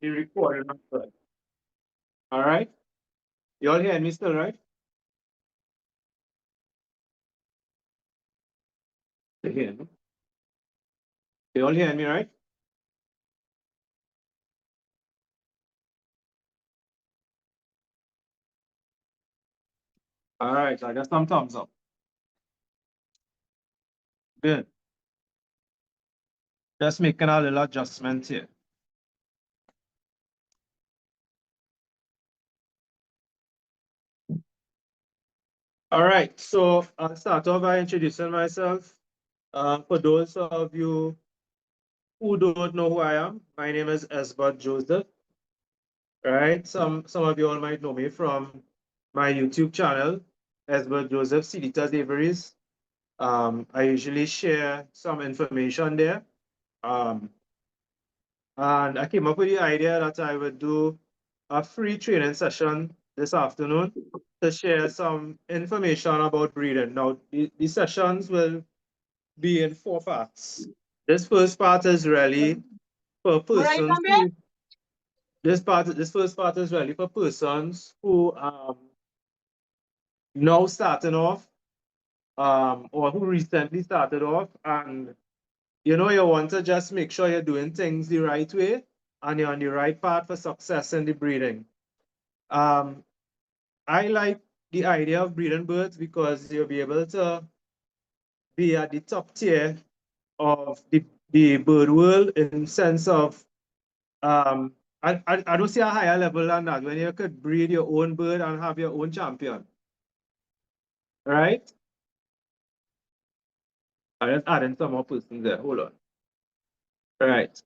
the recording of that. All right. You all hear me still, right? You hear me? You all hear me, right? All right. I got some thumbs up. Good. Just making a little adjustment here. All right. So I'll start off by introducing myself. For those of you who don't know who I am, my name is Esbert Joseph. Right. Some of you all might know me from my YouTube channel, Esbert Joseph Sanitation Averies. I usually share some information there. Um, and I came up with the idea that I would do a free training session this afternoon to share some information about breeding. Now, the sessions will be in 4 parts. This first part is really for persons who, this first part is really for persons who now starting off or who recently started off, and you want to just make sure you're doing things the right way and you're on the right path for success in the breeding. I like the idea of breeding birds because you'll be able to be at the top tier of the bird world in sense of I don't see a higher level than that when you could breed your own bird and have your own champion. Right? I just adding some more persons there. Hold on. Right.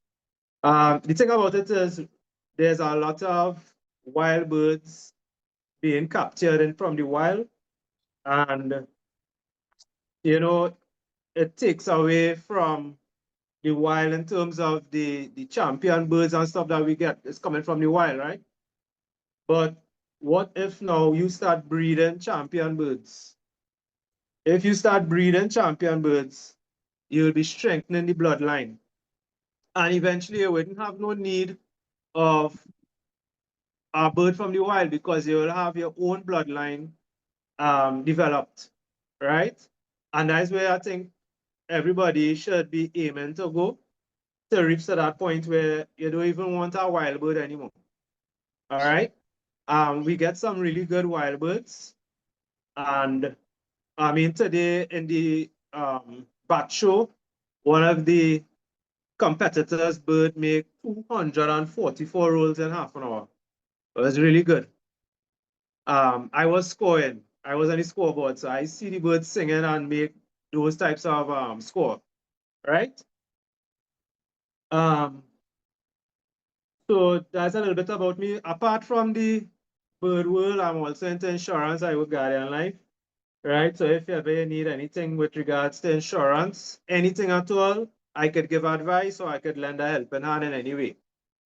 The thing about it is there's a lot of wild birds being captured in from the wild, and it takes away from the wild in terms of the champion birds and stuff that we get is coming from the wild, right? But what if now you start breeding champion birds? If you start breeding champion birds, you'll be strengthening the bloodline. And eventually you wouldn't have no need of a bird from the wild because you will have your own bloodline developed, right? And that's where I think everybody should be aiming to go to reach to that point where you don't even want a wild bird anymore. All right. We get some really good wild birds. And I mean, today in the bat show, one of the competitors' bird make 244 rolls in half an hour. It was really good. I was scoring. I was on the scoreboard, so I see the birds singing and make those types of score, right? Um, so that's a little bit about me. Apart from the bird world, I'm also into insurance. I work Guardian Life, right? So if you ever need anything with regards to insurance, anything at all, I could give advice or I could lend a helping hand in any way.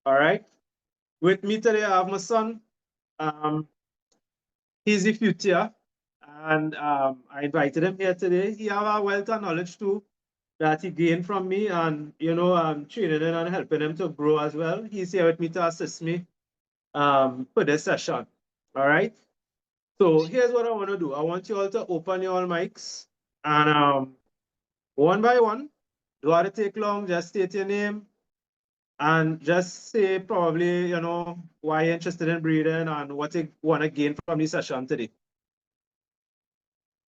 All right. With me today, I have my son. Um, he's the future, and I invited him here today. He have a wealth of knowledge too that he gained from me, and I'm training him and helping him to grow as well. He's here with me to assist me for this session. All right. So here's what I want to do. I want you all to open your all mics and one by one, don't want to take long, just state your name and just say probably, why you're interested in breeding and what you want to gain from the session today.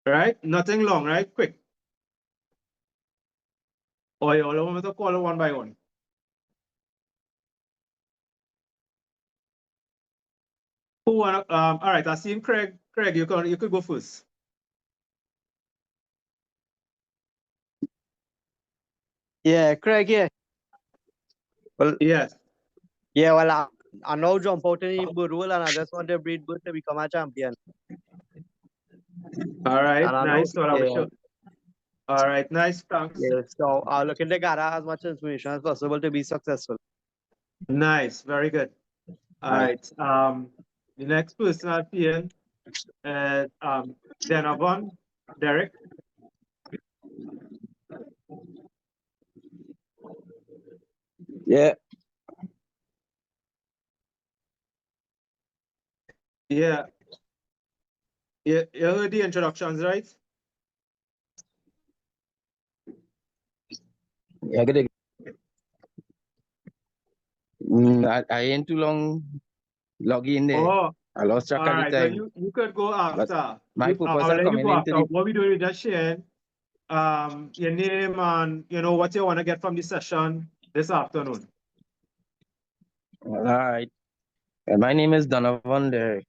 All right? Nothing long, right? Quick. Or you all want me to call it one by one? Who wanna all right, I see Craig. Craig, you could go first. Yeah, Craig, yeah. Well, Yes. yeah, well, I now jump out in the bird world and I just want to breed bird to become a champion. All right, And I know, nice. Well, I wish yeah, you. All right, nice, thanks. yeah. So I'm looking to gather as much information as possible to be successful. Nice, very good. All All right. right. The next person at the end is Denavon, Derek. Yeah. Yeah. You heard the introductions, right? Yeah, good. I ain't too long log in there. Oh, I lost track all of the right. Well, time. you could go But after. my purpose I'll of let you coming go into after. the What we do is just share your name and what you want to get from the session this afternoon. all right. And my name is Donovan Derek.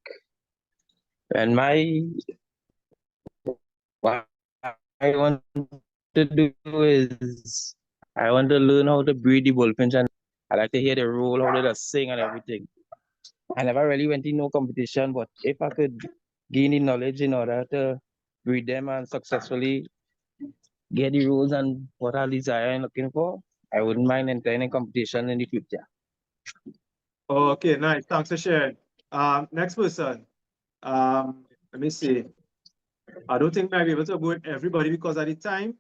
And what I want to do is I want to learn how to breed the bullfinch, and I like to hear the roll, how they just sing and everything. I never really went in no competition, but if I could gain the knowledge in order to breed them and successfully get the rules and what I desire and looking for, I wouldn't mind entering a competition in the future. Okay, nice. Thanks for sharing. Next person. Let me see. I don't think I'll be able to go with everybody because of the time.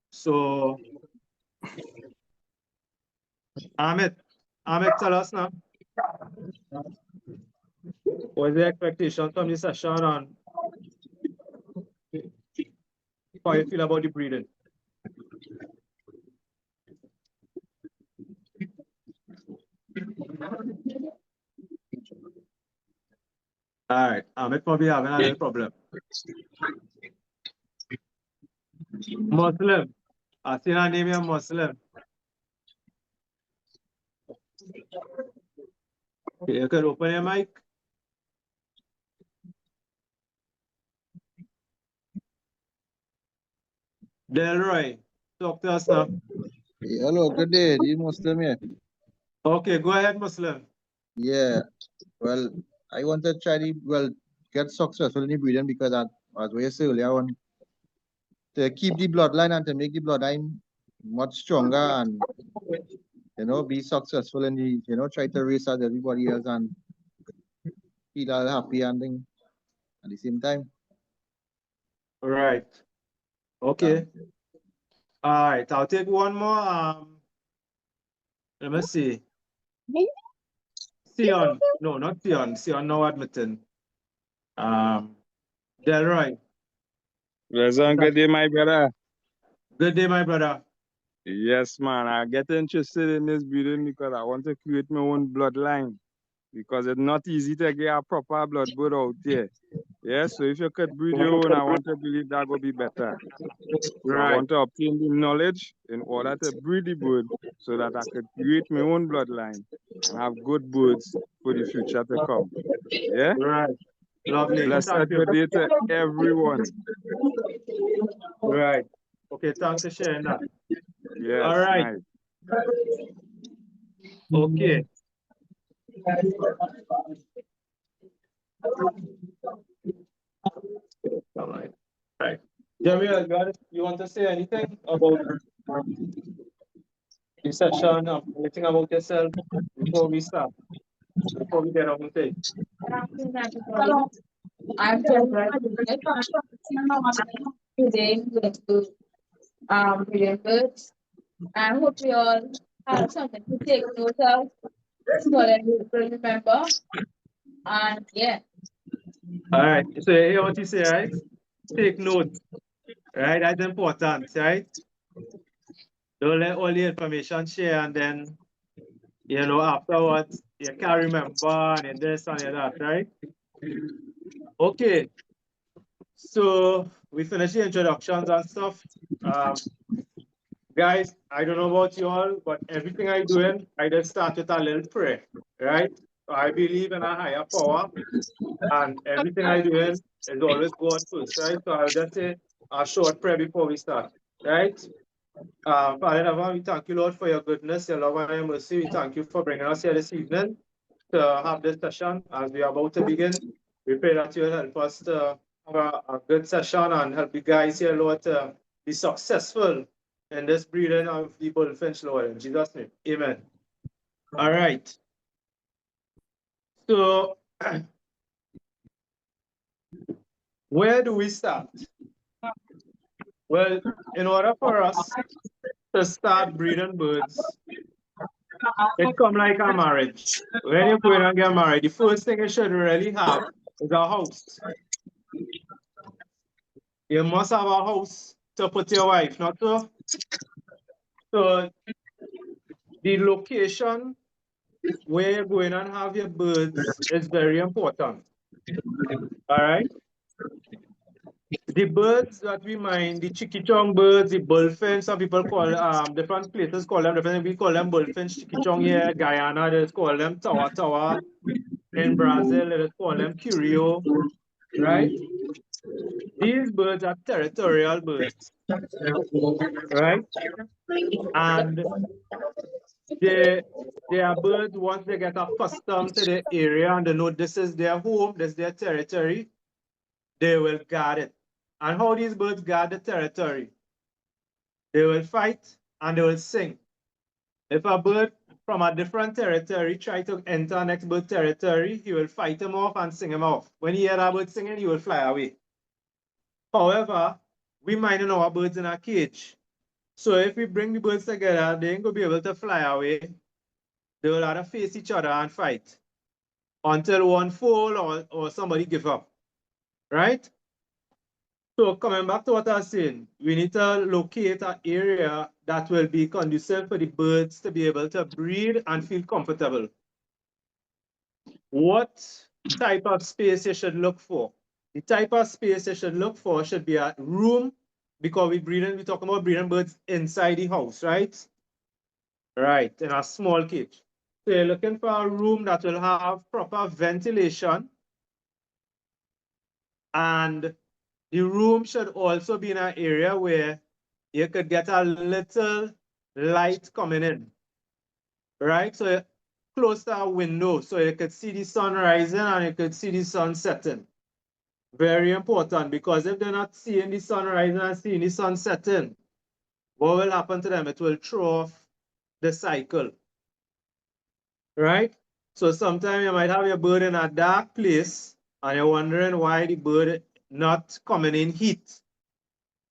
So, Ahmed, tell us now. What's the expectation from the session and how you feel about the breeding? All right, Ahmed probably having a little problem. Muslim. I see her name here, Muslim. Okay, you can open your mic. Delroy, talk to us now. Hello, good day. You Muslim here? Okay, go ahead, Muslim. Yeah. Well, I want to try get successful in the breeding because as we said earlier, I want to keep the bloodline and to make the bloodline much stronger and be successful in the try to race as everybody else and feel all happy and thing at the same time. All right. Okay. All right, I'll take one more. Let me see. Sion. No, not Sion. Sion, no admitting. Delroy. Pleasant good day, my brother. Good day, my brother. Yes, man. I get interested in this breeding because I want to create my own bloodline. Because it's not easy to get a proper bloodbird out there. Yes, so if you could breed your own, I want to believe that will be better. So I Right. want to obtain the knowledge in order to breed the bird so that I could create my own bloodline and have good birds for the future to come. Yeah? Right. Lovely. Blessed Thank you. good day to everyone. Right. Okay, thanks for sharing that. Yes, All right. nice. Okay. All right. Right. Jamil, you want to say anything about the session, anything about yourself before we start, before we get on with it? I'm today going to birds. I hope you all have something to take note of so that you will remember. And yeah. All right. So you hear what you say, right? Take note. Right? That's important, right? Don't let all the information share and then afterwards you can't remember and this and that, right? Okay. So we finished the introductions and stuff. Guys, I don't know about you all, but everything I do, I just start with a little prayer, right? So I believe in a higher power, and everything I do is always God first, right? So I'll just say a short prayer before we start, right? Father in heaven, we thank you, Lord, for your goodness, your love, and your mercy. We thank you for bringing us here this evening to have this session as we are about to begin. We pray that you will help us to have a good session and help you guys here, Lord, to be successful in this breeding of the bullfinch, Lord. In Jesus' name, amen. All right. So, where do we start? Well, in order for us to start breeding birds, it come like a marriage. When you go in and get married, the first thing you should really have is a house. You must have a house to put your wife, not so? So the location where you're going and have your birds is very important. All right. The birds that we mind, the chicky-chong birds, the bullfinch, some people call different places call them different. We call them bullfinch, chicky-chong here. Guyana, they just call them tawa tawa. In Brazil, they just call them curio. Right? These birds are territorial birds. Right? And they are birds, once they get accustomed to the area and they know this is their home, this is their territory, they will guard it. And how these birds guard the territory? They will fight and they will sing. If a bird from a different territory try to enter next bird territory, he will fight him off and sing him off. When he hear that bird singing, he will fly away. However, we minding our birds in a cage. So if we bring the birds together, they ain't gonna be able to fly away. They will have to face each other and fight until one fall or somebody give up. Right? So coming back to what I was saying, we need to locate an area that will be conducive for the birds to be able to breed and feel comfortable. What type of space you should look for? The type of space you should look for should be a room, because we're talking about breeding birds inside the house, right? Right, in a small cage. So you're looking for a room that will have proper ventilation, and the room should also be in an area where you could get a little light coming in, right? So close to a window so you could see the sun rising and you could see the sun setting. Very important, because if they're not seeing the sun rising and seeing the sun setting, what will happen to them? It will throw off the cycle, right? So sometimes you might have your bird in a dark place and you're wondering why the bird not coming in heat.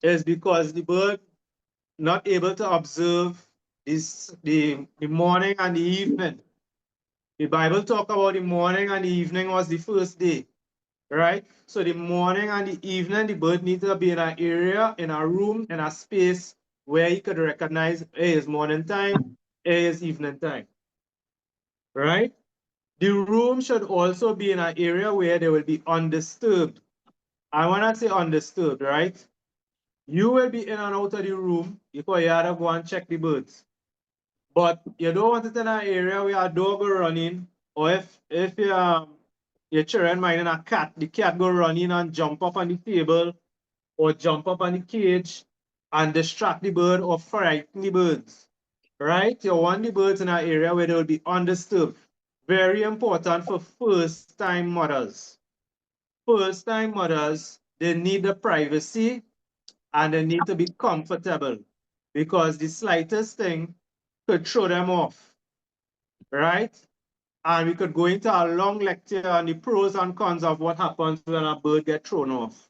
It's because the bird not able to observe the morning and the evening. The Bible talk about the morning and the evening was the first day, right? So the morning and the evening, the bird needs to be in an area, in a room, in a space where he could recognize, hey, it's morning time, hey, it's evening time, right? The room should also be in an area where they will be undisturbed. I want to say undisturbed, right? You will be in and out of the room because you have to go and check the birds. But you don't want it in an area where a dog go running, or if your children minding a cat, the cat go running and jump up on the table or jump up on the cage and distract the bird or frighten the birds. Right? You want the birds in an area where they will be undisturbed. Very important for first-time mothers. First-time mothers, they need the privacy and they need to be comfortable, because the slightest thing could throw them off, right? And we could go into a long lecture on the pros and cons of what happens when a bird gets thrown off.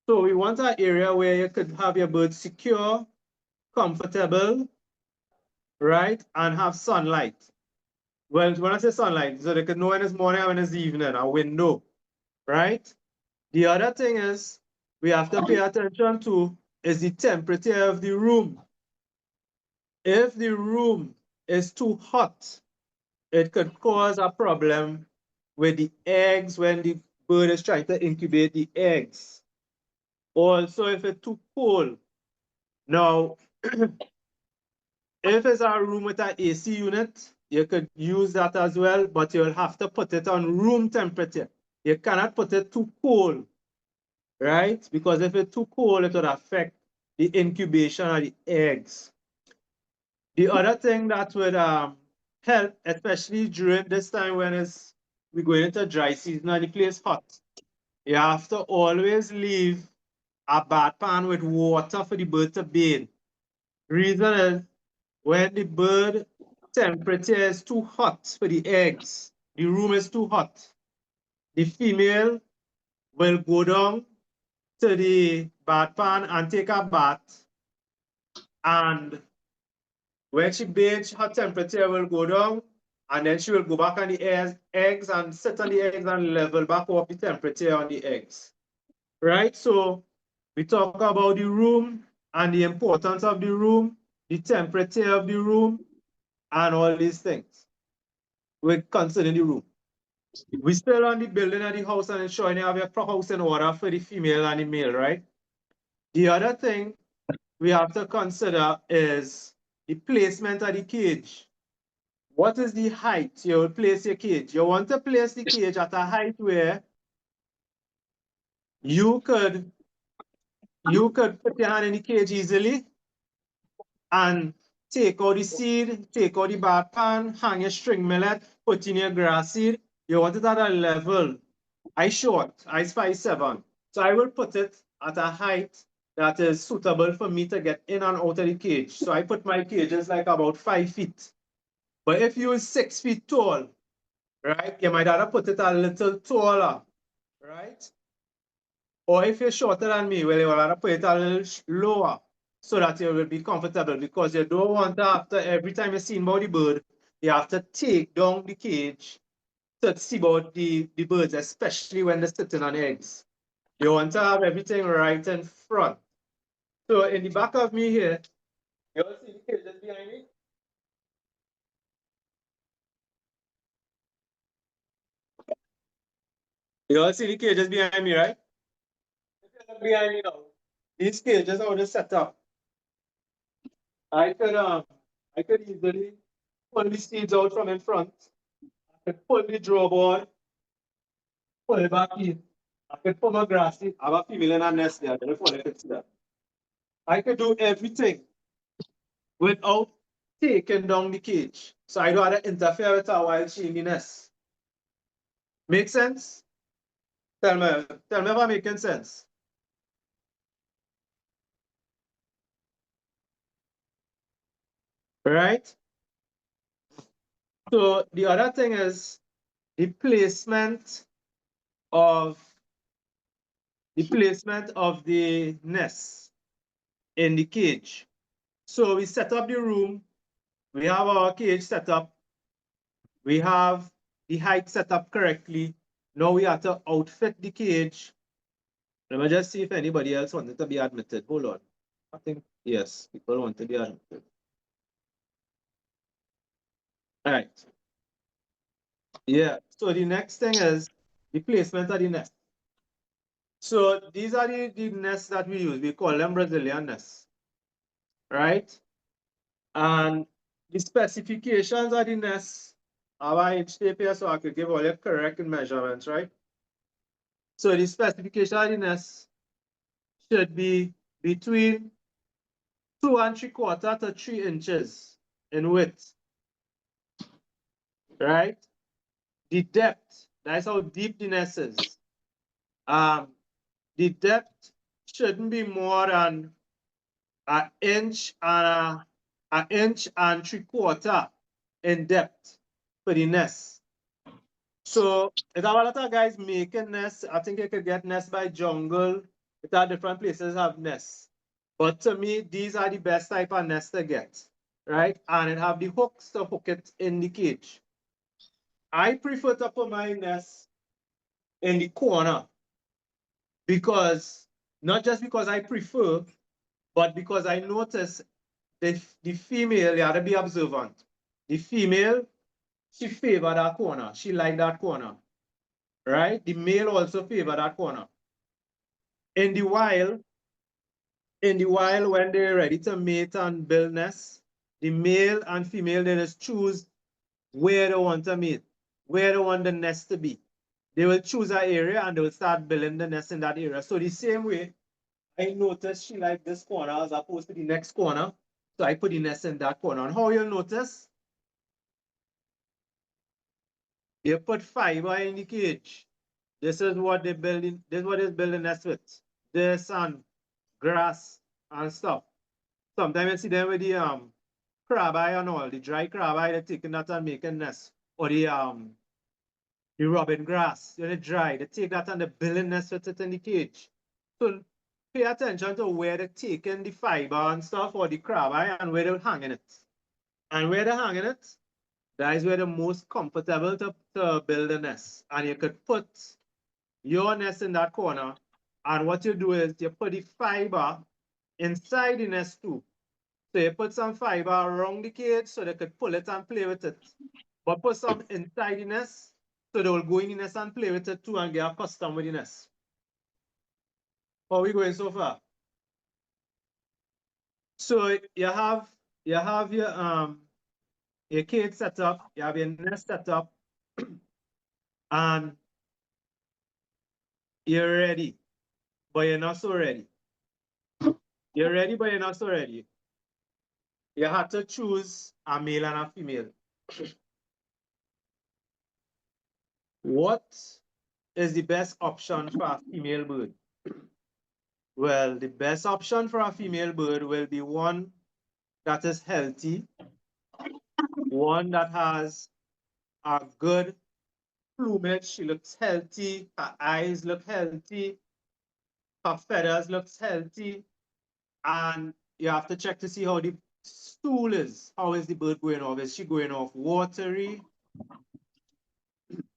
So we want an area where you could have your bird secure, comfortable, right? And have sunlight. Well, when I say sunlight, so they could know when it's morning and when it's evening, a window, right? The other thing is we have to pay attention to is the temperature of the room. If the room is too hot, it could cause a problem with the eggs when the bird is trying to incubate the eggs. Also, if it's too cold. Now, if it's a room with an AC unit, you could use that as well, but you'll have to put it on room temperature. You cannot put it too cold, right? Because if it's too cold, it would affect the incubation of the eggs. The other thing that would help, especially during this time when we're going into dry season and the place hot, you have to always leave a bath pan with water for the bird to bathe. Reason is when the bird temperature is too hot for the eggs, the room is too hot, the female will go down to the bath pan and take a bath, and when she bathes, her temperature will go down and then she will go back on the eggs and sit on the eggs and level back up the temperature on the eggs. Right? So we talk about the room and the importance of the room, the temperature of the room, and all these things with concerning the room. We still on the building of the house and ensuring you have your house in order for the female and the male, right? The other thing we have to consider is the placement of the cage. What is the height you will place your cage? You want to place the cage at a height where you could put your hand in the cage easily and take out the seed, take out the bad pan, hang your string millet, put in your grass seed. You want it at a level. I short, I 5'7". So I will put it at a height that is suitable for me to get in and out of the cage. So I put my cages like about 5 feet. But if you are 6 feet tall, right, you might have to put it a little taller, right? Or if you're shorter than me, well, you will have to put it a little lower so that you will be comfortable, because you don't want to, after every time you're seeing about the bird, you have to take down the cage to see about the birds, especially when they're sitting on eggs. You want to have everything right in front. So in the back of me here, you all see the cages behind me? You all see the cages behind me, right? Behind me now. These cages are already set up. I could easily pull the seeds out from in front. I could pull the draw board, pull it back in. I could put my grass in. I have a female in a nest there. I don't know if you can see that. I could do everything without taking down the cage. So I don't have to interfere with her while she in the nest. Make sense? Tell me if I'm making sense. Right? So the other thing is the placement of the nest in the cage. So we set up the room, we have our cage set up, we have the height set up correctly. Now we have to outfit the cage. Let me just see if anybody else wanted to be admitted. Hold on. I think, yes, people want to be admitted. All right. Yeah, so the next thing is the placement of the nest. So these are the nests that we use. We call them Brazilian nests, right? And the specifications of the nest are by inch tape here, so I could give all the correct measurements, right? So the specification of the nest should be between 2 3/4 to 3 inches in width, right? The depth, that's how deep the nest is. The depth shouldn't be more than an inch and 3/4 in depth for the nest. So if a lot of guys making nests, I think you could get nests by Jungle. Different places have nests. But to me, these are the best type of nests to get, right? And it have the hooks to hook it in the cage. I prefer to put my nest in the corner because, not just because I prefer, but because I notice the female, you have to be observant. The female, she favor that corner. She like that corner, right? The male also favor that corner. In the wild, when they're ready to mate and build nests, the male and female, they just choose where they want to mate, where they want the nest to be. They will choose an area and they will start building the nest in that area. So the same way, I noticed she liked this corner as opposed to the next corner. So I put the nest in that corner. And how you'll notice? You put fiber in the cage. This is what they're building. This is what is building nest with. This and grass and stuff. Sometimes you see them with the crab eye and all, the dry crab eye, they're taking that and making nest. Or the robin grass, when it dry, they take that and they building nest with it in the cage. So pay attention to where they're taking the fiber and stuff or the crab eye and where they're hanging it. And where they're hanging it, That is where the most comfortable to build a nest. And you could put your nest in that corner. And what you do is you put the fiber inside the nest too. So you put some fiber around the cage so they could pull it and play with it. But put some inside the nest so they will go in the nest and play with it too and get accustomed with the nest. How are we going so far? So you have your cage set up, you have your nest set up, and you're ready, but you're not so ready. You're ready, but you're not so ready. You have to choose a male and a female. What is the best option for a female bird? Well, the best option for a female bird will be one that is healthy, one that has a good plumage. She looks healthy, her eyes look healthy, her feathers looks healthy, and you have to check to see how the stool is. How is the bird going off? Is she going off watery?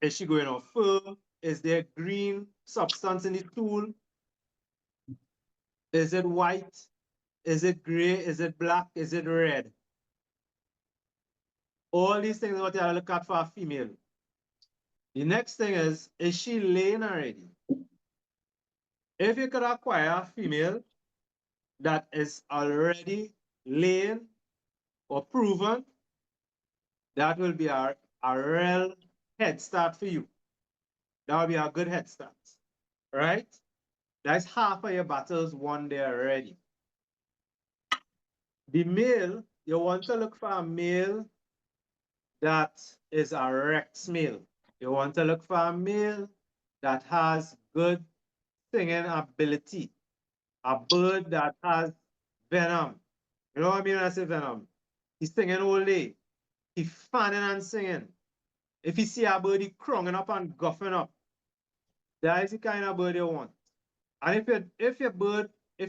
Is she going off fur? Is there green substance in the stool? Is it white? Is it gray? Is it black? Is it red? All these things are what you look at for a female. The next thing is she laying already? If you could acquire a female that is already laying or proven, that will be a real head start for you. That will be a good head start, right? That's half of your battles won there already. The male, you want to look for a male that is a Rex male. You want to look for a male that has good singing ability, a bird that has venom. You know what I mean when I say venom? He's singing all day. He's fanning and singing. If you see a bird, he crowing up and guffing up. That is the kind of bird you want. And if you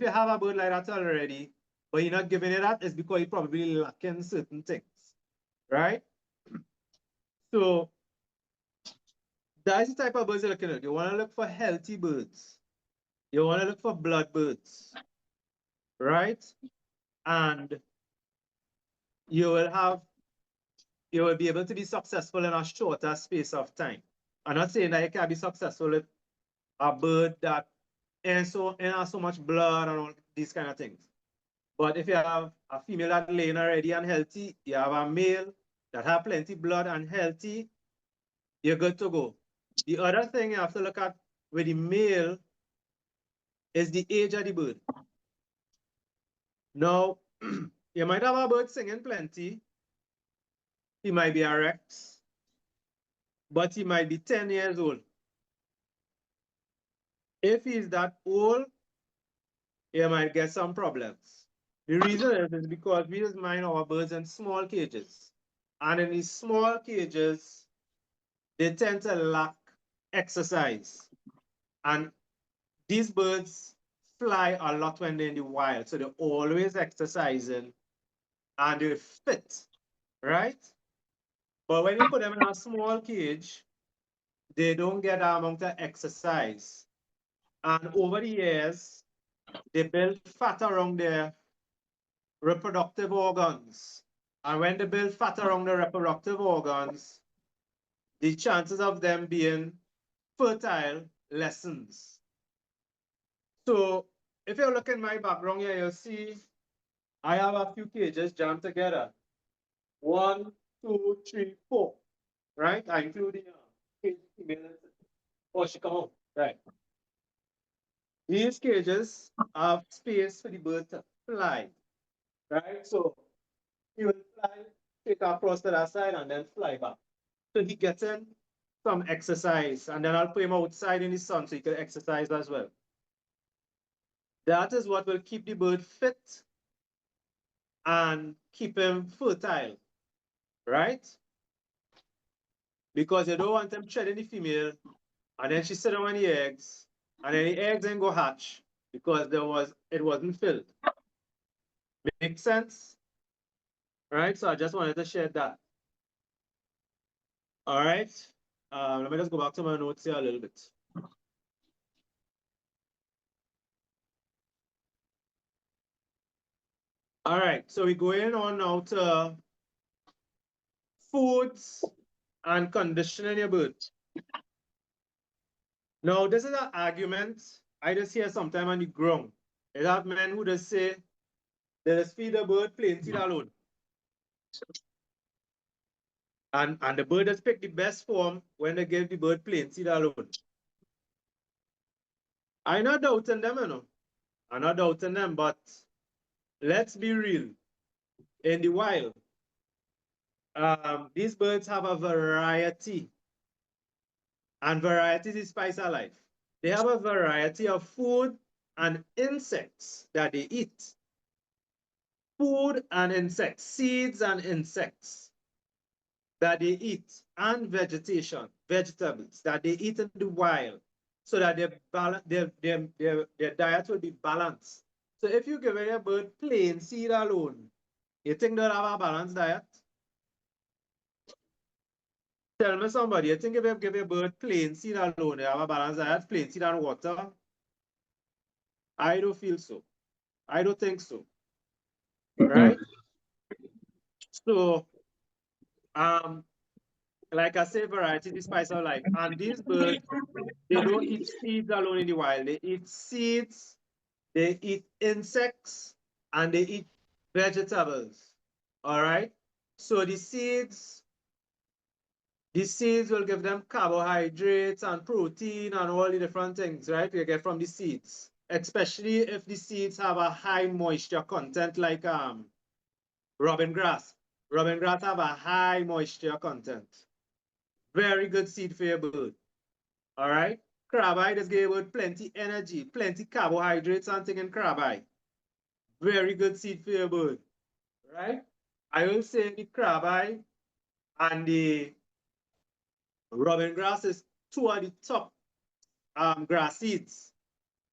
have a bird like that already, but you're not giving it that, it's because you're probably lacking certain things, right? So that's the type of birds you're looking at. You want to look for healthy birds. You want to look for blood birds, right? And you will be able to be successful in a shorter space of time. I'm not saying that you can be successful with a bird that ain't so much blood and all these kind of things. But if you have a female that laying already and healthy, you have a male that have plenty blood and healthy, you're good to go. The other thing you have to look at with the male is the age of the bird. Now, you might have a bird singing plenty. He might be a Rex, but he might be 10 years old. If he's that old, you might get some problems. The reason is because we just mind our birds in small cages. And in these small cages, they tend to lack exercise. And these birds fly a lot when they're in the wild. So they're always exercising and they're fit, right? But when you put them in a small cage, they don't get that amount of exercise. And over the years, they build fat around their reproductive organs. And when they build fat around the reproductive organs, the chances of them being fertile lessens. So if you look in my background here, you'll see I have a few cages jammed together. 1, 2, 3, 4, right? I include the cage female. Oh, she come out, right? These cages have space for the bird to fly, right? So he will fly, take across to that side and then fly back. So he gets in some exercise and then I'll put him outside in the sun so he can exercise as well. That is what will keep the bird fit and keep him fertile, right? Because you don't want them treading the female and then she sit on the eggs and then the eggs ain't go hatch because it wasn't filled. Make sense? Right? So I just wanted to share that. All right. Let me just go back to my notes here a little bit. All right, so we're going on now to foods and conditioning your bird. Now, this is an argument I just hear sometime on the ground. It have men who just say, they just feed the bird plain seed alone. And the bird just pick the best form when they give the bird plain seed alone. I'm not doubting them, you know. I'm not doubting them, but let's be real. In the wild, these birds have a variety, and variety is the spice of life. They have a variety of food and insects that they eat. Food and insects, seeds and insects that they eat, and vegetation, vegetables that they eat in the wild, so that their diet will be balanced. So if you give a bird plain seed alone, you think they'll have a balanced diet? Tell me somebody, you think if you give a bird plain seed alone, they have a balanced diet, plain seed and water? I don't feel so. I don't think so. Right? So, like I say, variety is the spice of life. And these birds, they don't eat seeds alone in the wild. They eat seeds, they eat insects, and they eat vegetables. All right? So the seeds will give them carbohydrates and protein and all the different things, right? You get from the seeds, especially if the seeds have a high moisture content like robin grass. Robin grass have a high moisture content. Very good seed for your bird. All right? Crab eye just give bird plenty energy, plenty carbohydrates and thing in crab eye. Very good seed for your bird. Right? I will say the crab eye and the robin grass is two of the top grass seeds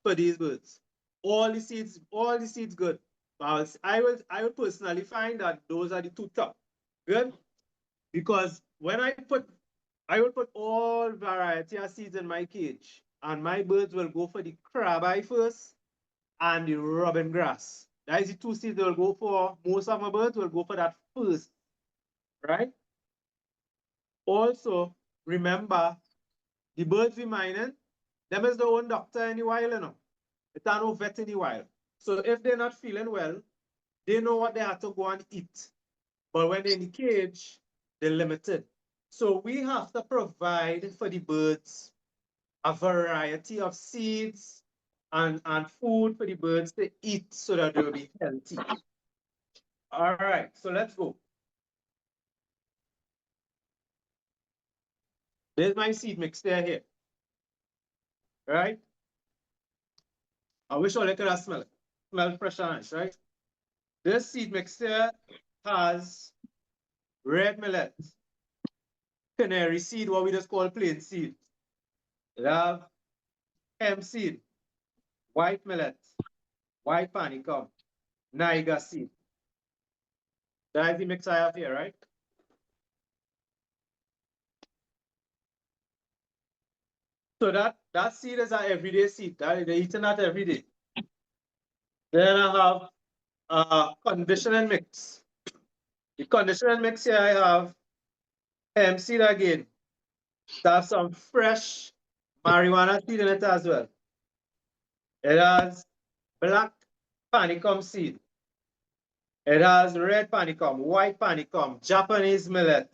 for these birds. All the seeds good. But I will personally find that those are the two top. Good? Because when I will put all variety of seeds in my cage, and my birds will go for the crab eye first and the robin grass. That is the two seeds they'll go for. Most of my birds will go for that first, right? Also, remember, the birds we mining, them is their own doctor in the wild, you know. It's no vet in the wild. So if they're not feeling well, they know what they have to go and eat. But when they're in the cage, they're limited. So we have to provide for the birds a variety of seeds and food for the birds to eat so that they'll be healthy. All right, so let's go. There's my seed mixture here. Right? I wish all you could have smell it. Smell fresh and nice, right? This seed mixture has red millet, canary seed, what we just call plain seed. It have hemp seed, white millet, white panicum, Niger seed. That is the mix I have here, right? So that seed is an everyday seed. They're eating that every day. Then I have a conditioning mix. The conditioning mix here I have hemp seed again. That's some fresh marijuana seed in it as well. It has black panicum seed. It has red panicum, white panicum, Japanese millet,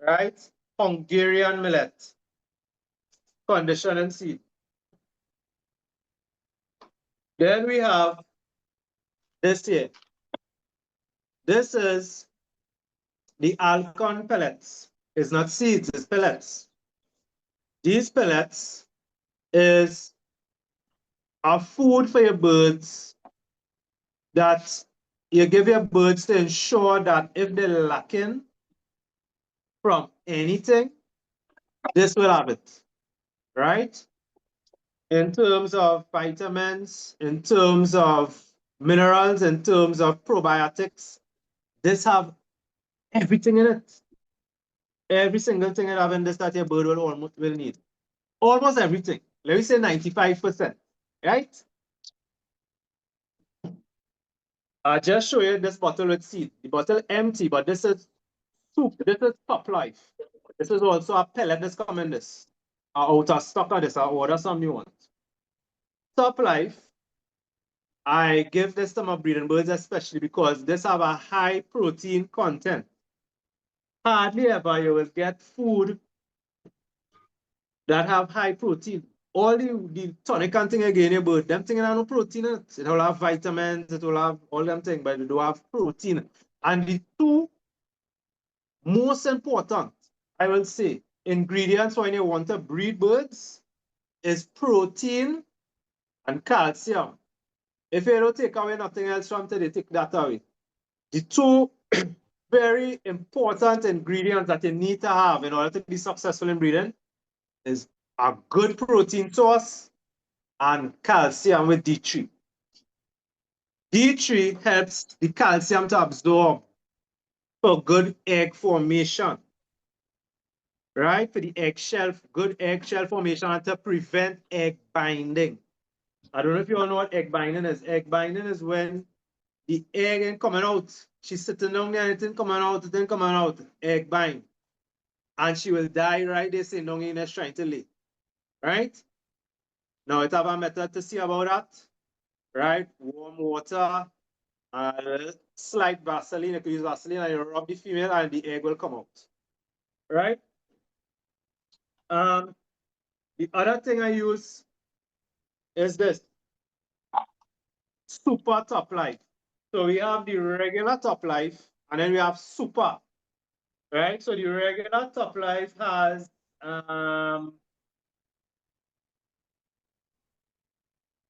right? Hungarian millet, conditioning seed. Then we have this here. This is the Alcon pellets. It's not seeds, it's pellets. These pellets is a food for your birds that you give your birds to ensure that if they're lacking from anything, this will have it, right? In terms of vitamins, in terms of minerals, in terms of probiotics, this have everything in it. every single thing you have in this that your bird will need. Almost everything. Let me say 95%, right? I just show you this bottle with seed. The bottle empty, but this is soup. This is Top Life. This is also a pellet that's come in this. Out of stock of this, I order some new ones. Top Life, I give this to my breeding birds especially because this have a high protein content. Hardly ever you will get food that have high protein. All the tonic and thing again, your bird, them things have no protein in it. It will have vitamins, it will have all them things, but it do have protein. And the two most important, I will say, ingredients when you want to breed birds is protein and calcium. If you don't take away nothing else from today, take that away. The two very important ingredients that you need to have in order to be successful in breeding is a good protein source and calcium with D3. D3 helps the calcium to absorb for good egg formation, right? For the eggshell, good eggshell formation and to prevent egg binding. I don't know if you all know what egg binding is. Egg binding is when the egg ain't coming out. She's sitting down there and it ain't coming out, it ain't coming out. Egg bind. And she will die right there sitting down in there trying to lay. Right? Now it have a method to see about that. Right? Warm water, slight Vaseline. You can use Vaseline and you rub the female and the egg will come out. Right? The other thing I use is this super Top Life. So we have the regular Top Life and then we have super. Right? So the regular Top Life has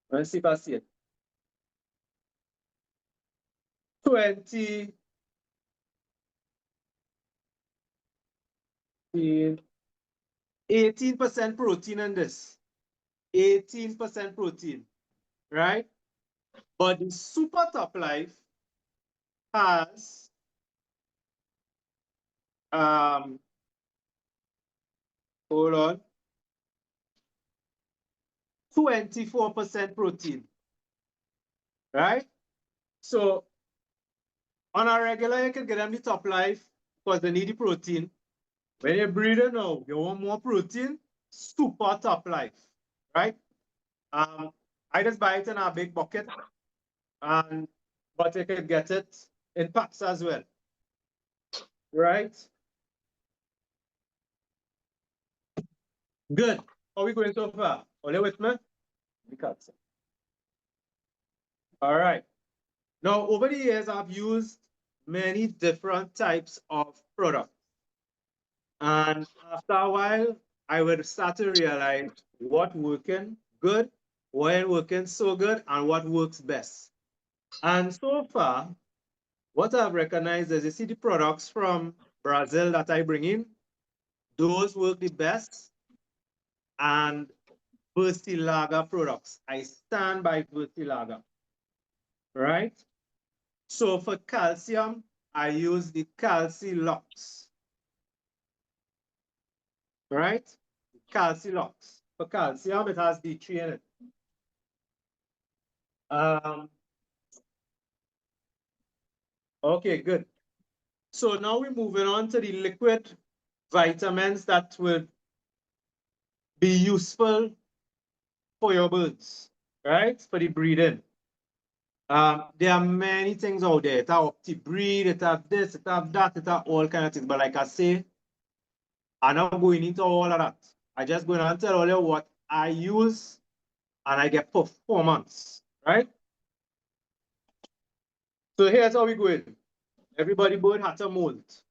let's see if I see it. 18% protein in this. 18% protein, right? But the super Top Life has hold on, 24% protein, right? So on a regular, you can get them the Top Life because they need the protein. When you're breeding now, you want more protein, super Top Life, right? I just buy it in a big bucket, but you can get it in packs as well, right? Good. How are we going so far? Are you with me? All right. Now, over the years, I've used many different types of products. And after a while, I would start to realize what working good, what ain't working so good, and what works best. And so far, what I've recognized is you see the products from Brazil that I bring in, those work the best. And Versilaga products. I stand by Versilaga, right? So for calcium, I use the Calci-Lux, right? Calci-Lux. For calcium, it has D3 in it. Okay, good. So now we're moving on to the liquid vitamins that would be useful for your birds, right? For the breeding. There are many things out there. It have OptiBreed, it have this, it have that, it have all kind of things. But like I say, I'm not going into all of that. I just going to tell all you what I use and I get performance, right? So here's how we going. Everybody bird has a molt.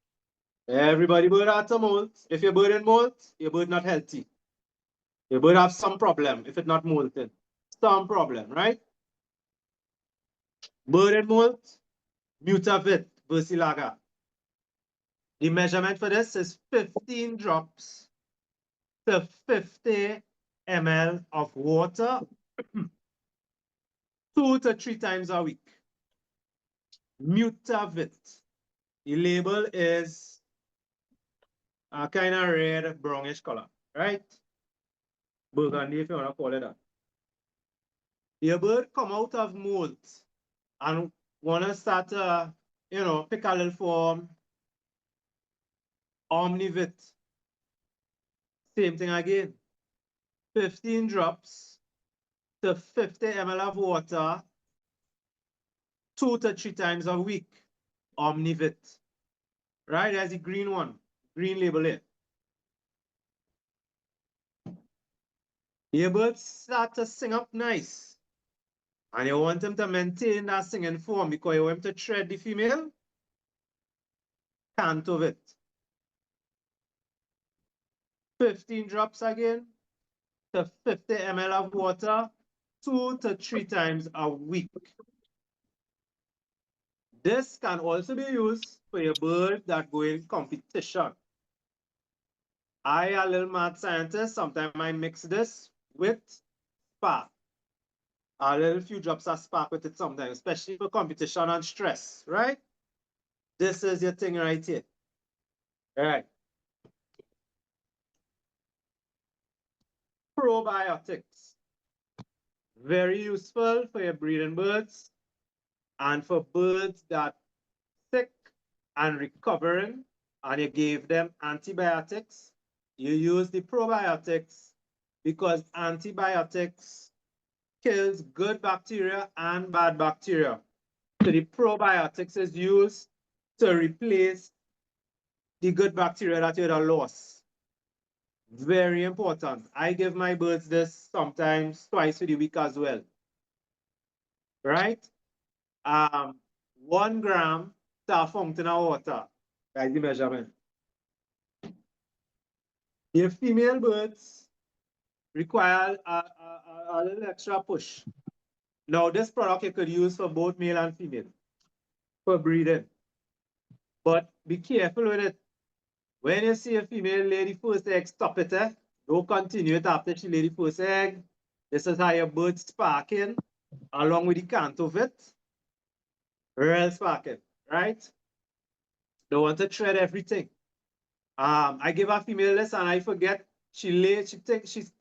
Everybody bird has a molt. If your bird in molt, your bird not healthy. Your bird have some problem if it's not molted. Some problem, right? Bird in molt, Mutavit, Versilaga. The measurement for this is 15 drops to 50 ml of water 2 to 3 times a week. Mutavit. The label is a kind of red, brownish color, right? Burgundy, if you want to call it that. Your bird come out of molt and want to start to, pick a little form, omnivit. Same thing again. 15 drops to 50 ml of water 2 to 3 times a week. Omnivit. Right? There's the green one. Green label here. Your birds start to sing up nice. And you want them to maintain that singing form because you want them to tread the female. Can't of it. 15 drops again to 50 ml of water 2 to 3 times a week. This can also be used for your bird that go in competition. I, a little mad scientist, sometimes I mix this with spark. A little few drops of spark with it sometimes, especially for competition and stress, right? This is your thing right here. All right. Probiotics. Very useful for your breeding birds and for birds that sick and recovering, and you gave them antibiotics. You use the probiotics because antibiotics kills good bacteria and bad bacteria. So the probiotics is used to replace the good bacteria that you had lost. Very important. I give my birds this sometimes twice a week as well. Right? 1 gram to a fountain of water. That's the measurement. Your female birds require a little extra push. Now, this product you could use for both male and female for breeding. But be careful with it. When you see a female lay the first egg, stop it. Don't continue it after she lay the first egg. This is how your bird sparking along with the cant of it. Real sparking, right? Don't want to tread everything. I give a female this and I forget. She's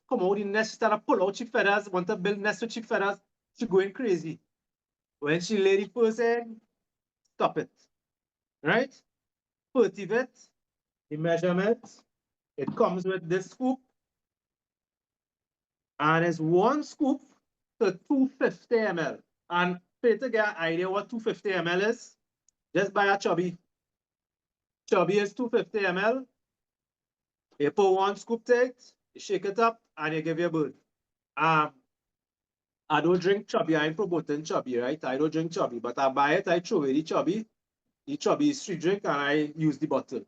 come out in the nest, she start to pull out she feathers, want to build nest with she feathers. She going crazy. When she lay the first egg, stop it. Right? Cultivate the measurement. It comes with this scoop. And it's 1 scoop to 250 ml. And to get an idea what 250 ml is, just buy a chubby. Chubby is 250 ml. You put 1 scoop to it, you shake it up, and you give your bird. I don't drink chubby. I ain't promoting chubby, right? I don't drink chubby, but I buy it, I throw away the chubby. The chubby is street drink, and I use the bottle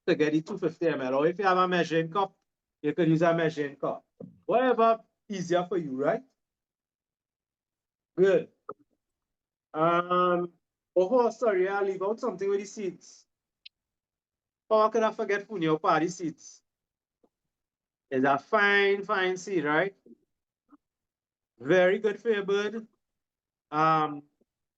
to get the 250 ml. Or if you have a measuring cup, you could use a measuring cup. Whatever easier for you, right? Good. Oh, sorry, I leave out something with the seeds. How could I forget Funio party seeds? It's a fine, fine seed, right? Very good for your bird.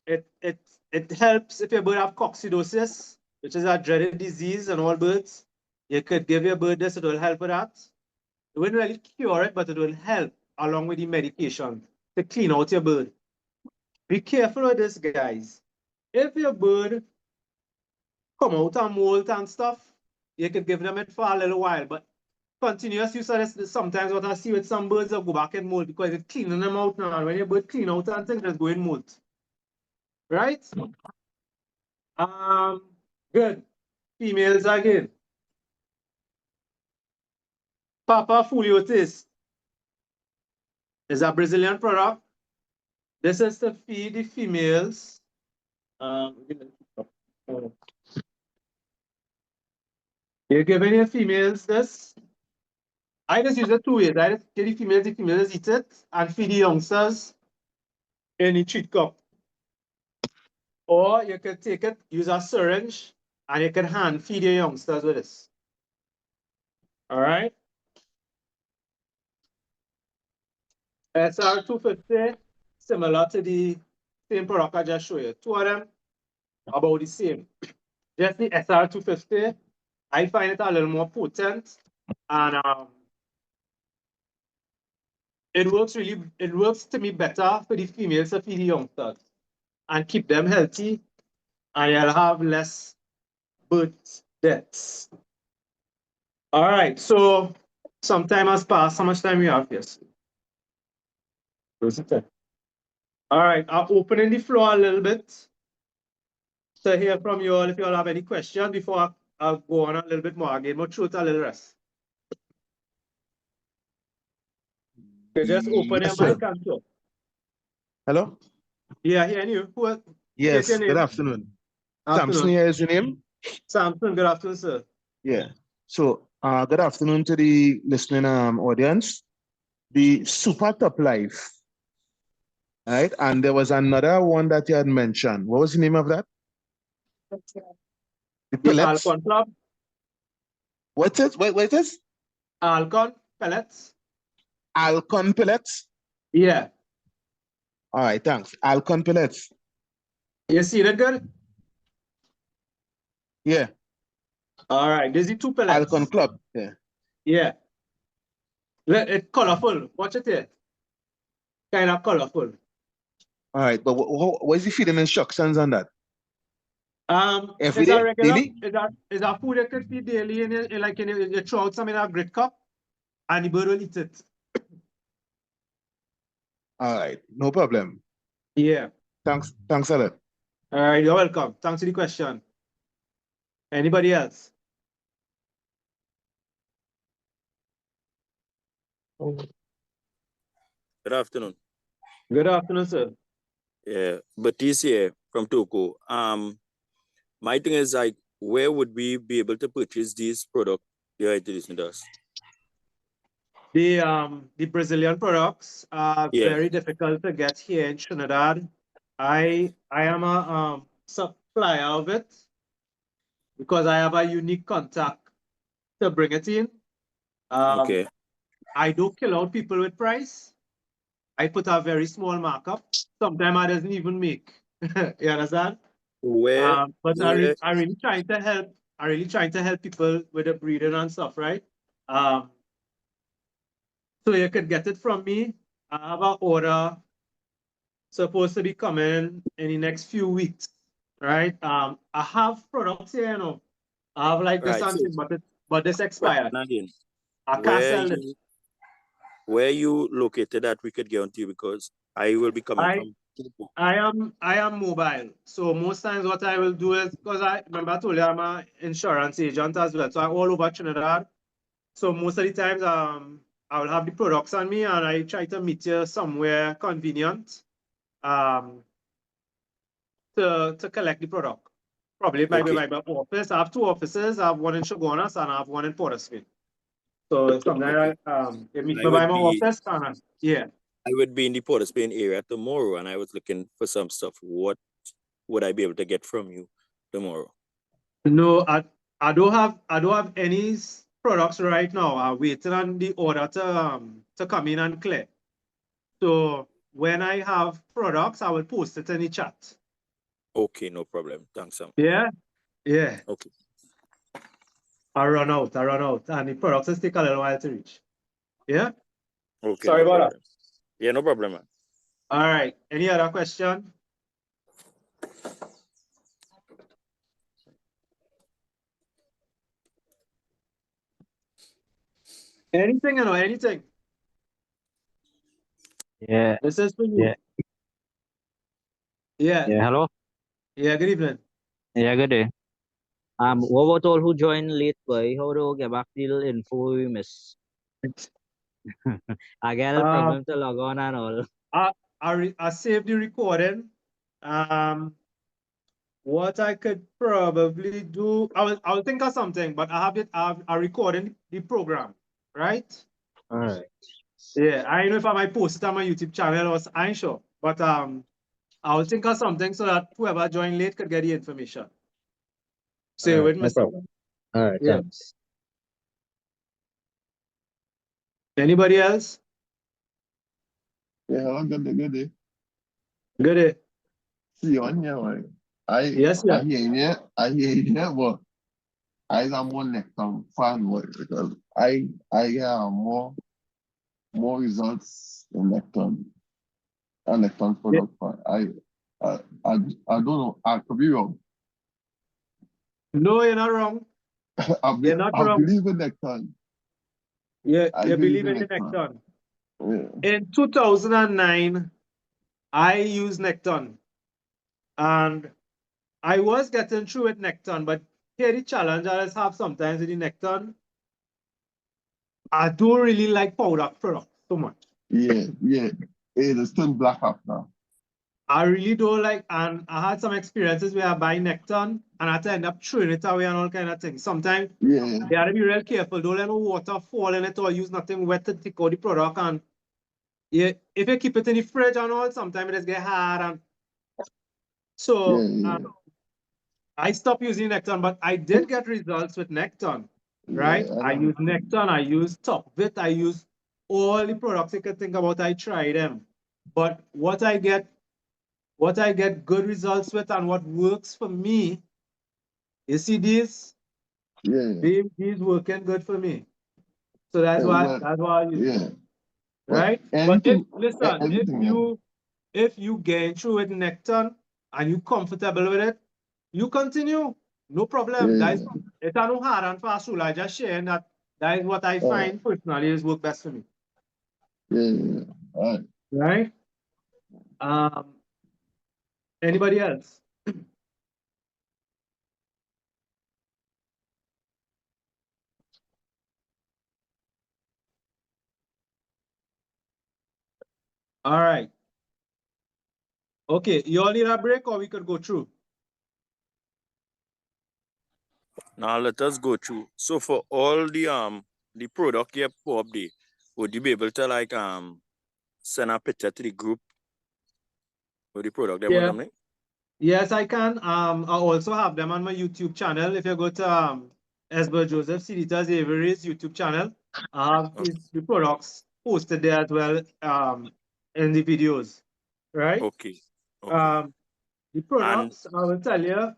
It helps if your bird have coccidosis, which is a dreaded disease in all birds. You could give your bird this, it will help with that. It wouldn't really cure it, but it will help along with the medication to clean out your bird. Be careful with this, guys. If your bird come out and molt and stuff, you could give them it for a little while, but continuous use of this, sometimes what I see with some birds, they'll go back and molt because it's cleaning them out now. And when your bird clean out and things, just go in molt. Right? Good. Females again. Papa Foliotis is a Brazilian product. This is to feed the females. You're giving your females this. I just use it 2 ways. I just get the females eat it and feed the youngsters in a treat cup. Or you could take it, use a syringe, and you can hand feed your youngsters with this. All right. SR250, similar to the same product I just showed you. 2 of them, about the same. Just the SR250 I find it a little more potent, and it works to me better for the females to feed the youngsters and keep them healthy, and you'll have less birth deaths. All right, so some time has passed. How much time we have? Yes. All right, I'm opening the floor a little bit to hear from you all if you all have any questions before I go on a little bit more. I'll give my throat a little rest. You just open your Yes, sir. mic and talk. Hello? Yeah, hearing you. Who? Yes, State your good name. afternoon. Samson Afternoon. here is your name? Samson, good afternoon, sir. Yeah. So, good afternoon to the listening audience. The Super Top Life, right? And there was another one that you had mentioned. What was the name of that? The The pellets? Alcon Club. What is? What it is? Alcon pellets. Alcon pellets? Yeah. All right, thanks. Alcon pellets. You see that good? Yeah. All right, there's the two pellets. Alcon Club. Yeah. Yeah. It's colorful. Watch it here. Kind of colorful. All right, but what is the feeding instructions on that? Every It's a day? regular, Daily? it's a food you could feed daily, and you throw out some in a grit cup, and the bird will eat it. All right, no problem. Yeah. Thanks a lot. All right, you're welcome. Thanks for the question. Anybody else? Good afternoon. Good afternoon, sir. Yeah, Batiste here from Toko. My thing is like, where would we be able to purchase these products you're introducing to us? The Brazilian products are Yeah. very difficult to get here in Trinidad. I am a supplier of it because I have a unique contact to bring it in. Okay. I don't kill out people with price. I put a very small markup. Sometimes I doesn't even make. You understand? Where? But where I really trying to help. I really trying to help people with the breeding and stuff, right? So you could get it from me. I have an order supposed to be coming in the next few weeks, right? I have products here, you know. I have like this Right, and so- thing, but this expired. Nadine, I can't where sell it. where you located that we could get onto you, because I will be coming from Toko. I am mobile. So most times what I will do is, because I remember I told you I'm an insurance agent as well. So I'm all over Trinidad. So most of the times I will have the products on me and I try to meet you somewhere convenient to collect the product. Probably it might be Okay. my office. I have two offices. I have one in Shogunas and I have one in Portersville. So sometimes you meet I me by would my be- office and yeah. I would be in the Port of Spain area tomorrow, and I was looking for some stuff. What would I be able to get from you tomorrow? No, I don't have any products right now. I'm waiting on the order to come in and clear. So when I have products, I will post it in the chat. Okay, no problem. Thanks, Sam. Yeah, yeah. Okay. I run out, and the products will take a little while to reach. Yeah. Okay, Sorry no about problem. Yeah, no problem, man. All right. Any other question? Anything, anything. Yeah, This is for you. yeah, Yeah. yeah. Hello. Yeah. Good evening. Yeah, good day. What about all who joined late, boy? How do I get back the info we miss? I get a problem to log on and all. I saved the recording. What I could probably do, I will think of something, but I recording the program, right? All right. Yeah, I don't know if I might post it on my YouTube channel or I ain't sure, but I will think of something so that whoever joined late could get the information. Say All right, with no me. problem. All right, Yeah. thanks. Anybody else? Yeah, hello, good day. Good day. See you on here, man. Yes, I yeah. hear you, but am more nectar fan because I get more results in nectar and nectar Yeah. product fan. I don't know. I could be wrong. No, you're not wrong. You're not I wrong. believe in nectar. You I you believe believe in in the nectar. Necton. Yeah. In 2009, I used Necton, and I was getting through with Necton, but here the challenge I always have sometimes with the Necton, I don't really like powder product so much. Yeah. It is still black after. I really don't like, and I had some experiences where I buy Necton and I had to end up throwing it away and all kind of things. Sometimes Yeah. you have to be real careful. Don't let no water fall in it or use nothing wet to take out the product. And yeah, if you keep it in the fridge and all, sometimes it just get hard. And so Yeah. I stopped using Necton, but I did get results with Necton, right? Yeah. I use Necton, I use Topvit, I use all the products you can think about. I try them, but what I get good results with and what works for me, you see these, Yeah. these working good for me. So that's Well, why I use yeah. them, Well, right? But anything, listen, anything. if you get through with Necton and you comfortable with it, you continue, no problem. Yeah. That is, it's no hard and fast rule. I just sharing that is what I find personally is work best for me. Yeah. All right. Right? Anybody else? All right. Okay, you all need a break or we could go through? Now let us go through. So for all the product you put up there, would you be able to like send a picture to the group with the product them with Yeah. them? Yes, I can. I also have them on my YouTube channel. If you go to Esber Joseph Siditas Avery's YouTube channel, I have the products posted there as well in the videos. Right? Okay. The And products, I will tell you,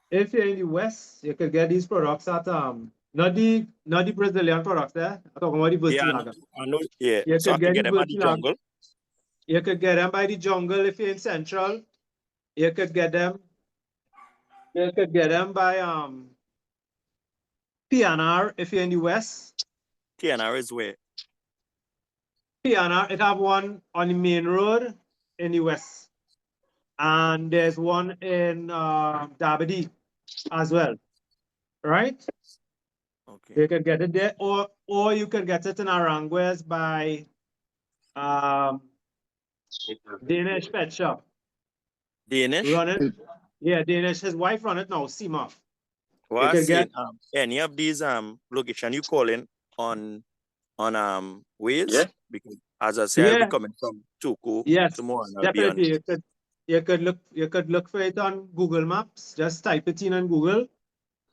if you're in the West, you could get these products at not the Brazilian products there. I'm talking about the yeah, Vertilaga. I know. Yeah. You So I could can get get the them at the Vertilaga. jungle. You could get them by the jungle if you're in Central. You could get them. You could get them by PNR if you're in the West. TNR is where? PNR, it have one on the main road in the West. And there's one in Dabadi as well. Right? Okay. You can get it there, or you can get it in Aranguez by Danish Pet Shop. Danish? Run it. Yeah, Danish. His wife run it now, Seema. Well, You I can saying get any of these location you calling on Waze? Yeah. Because as I say, I'll be coming from Toko Yes, tomorrow and I'll be on. definitely. You could look for it on Google Maps. Just type it in on Google.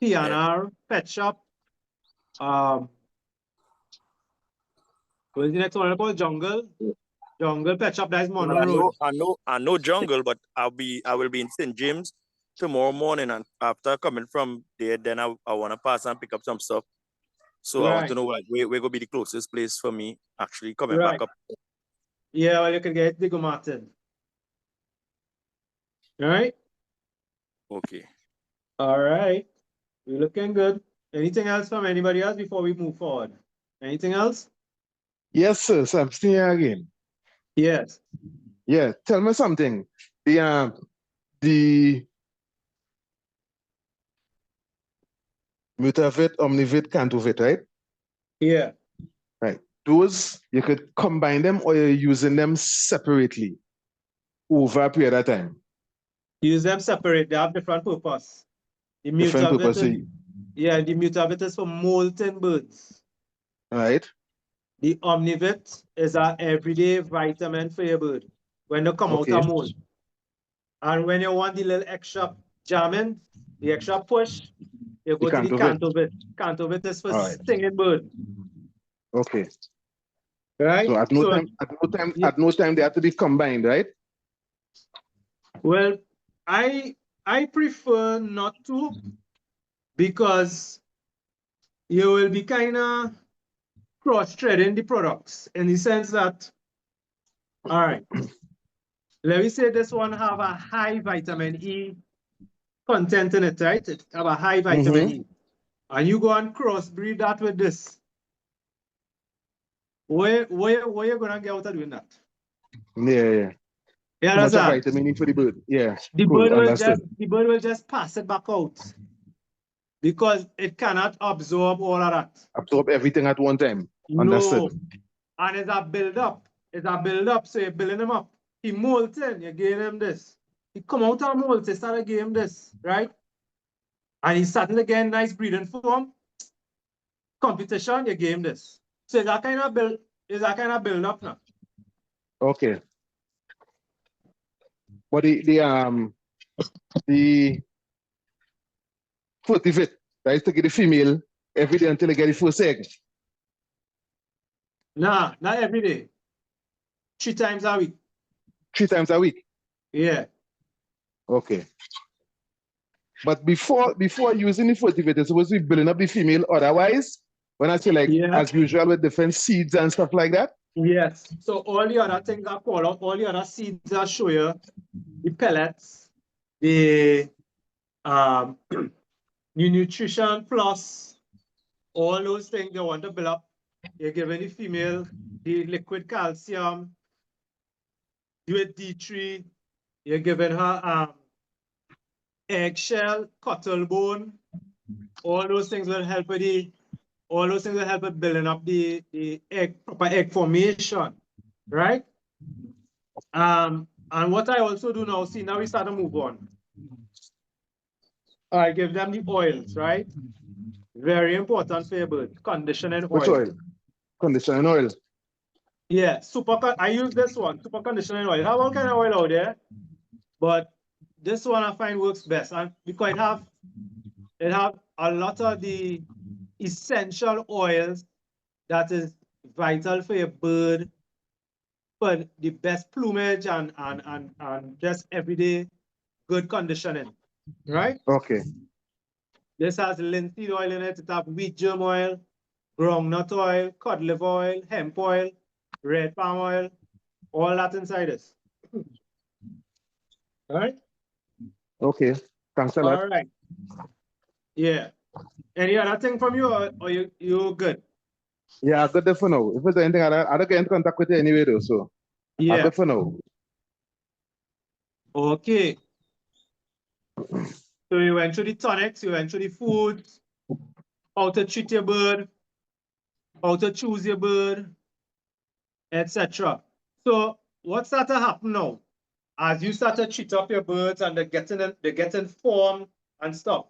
PNR Pet Shop. What is the next one called? Jungle Pet Shop. That is Well, Monroe Road. I know jungle, but I will be in St. James tomorrow morning, and after coming from there, then I want to pass and pick up some stuff. So I want to Right. know like where gonna be the closest place for me actually coming Right. back up. Yeah, well, you can get Digo Martin. All right. Okay. All right. We're looking good. Anything else from anybody else before we move forward? Anything else? Yes, sir. So I'm still here again. Yes. Yeah, tell me something. The Mutavit, Omnivit, Cantovit, right? Yeah. Right. Those you could combine them or you're using them separately over a period of time. Use them separate. They have different purpose. The Different Mutavit purpose. is, yeah, the Mutavit is for molting birds. Right. The Omnivit is an everyday vitamin for your bird when they come out Okay. of mold. And when you want the little extra jamming, the extra push, you go to the Cantovit. Cantovit. Cantovit is for All right. stinging bird. Okay. Right? So at no time they have to be combined, right? Well, I prefer not to, because you will be kind of cross-threading the products in the sense that, all right, let me say this one have a high vitamin E content in it, right? It have a high vitamin E. And you go and crossbreed that with this. Where you gonna get out of doing that? Yeah. You Too much of understand? vitamin E for the bird. Yeah. The Cool. bird will Understood. just pass it back out because it cannot absorb all of that. Absorb everything at one time. No. Understood. And it's a build up. It's a build up. So you're building him up. He molting, you give him this. He come out of molt, you start to give him this, right? And he's starting again, nice breeding form. Competition, you give him this. So it's that kind of build up now. Okay. But the fruitivate, that is to get the female every day until they get the first egg. Nah, not every day. 3 times a week. 3 times a week. Yeah. Okay. But before using the fruitivate, it's supposed to be building up the female. Otherwise, when I say like as usual with different seeds and stuff like that. Yes. So all the other things I call out, all the other seeds I show you, the pellets, the new nutrition plus, all those things you want to build up. You're giving the female the liquid calcium, do it D3, you're giving her eggshell, cuttle bone, all those things will help with building up the egg, proper egg formation, right? And what I also do now, see, now we start to move on. I give them the oils, right? Very important for your bird, conditioning oil. Which oil? Conditioning oil. Yeah, I use this one, super conditioning oil. Have all kind of oil out there, but this one I find works best, and because it have a lot of the essential oils that is vital for your bird, for the best plumage and just everyday good conditioning, right? Okay. This has linseed oil in it. It has wheat germ oil, groundnut oil, cod liver oil, hemp oil, red palm oil, all that inside this. All right? Okay. Thanks a lot. All right. Yeah. Any other thing from you, or you good? Yeah, good there for now. If there's anything, I'll get in contact with you anyway, though. So, Yeah. good for now. Okay. So you went through the tonics, you went through the foods, how to treat your bird, how to choose your bird, etc. So what start to happen now? As you start to treat up your birds and they're getting formed and stuff.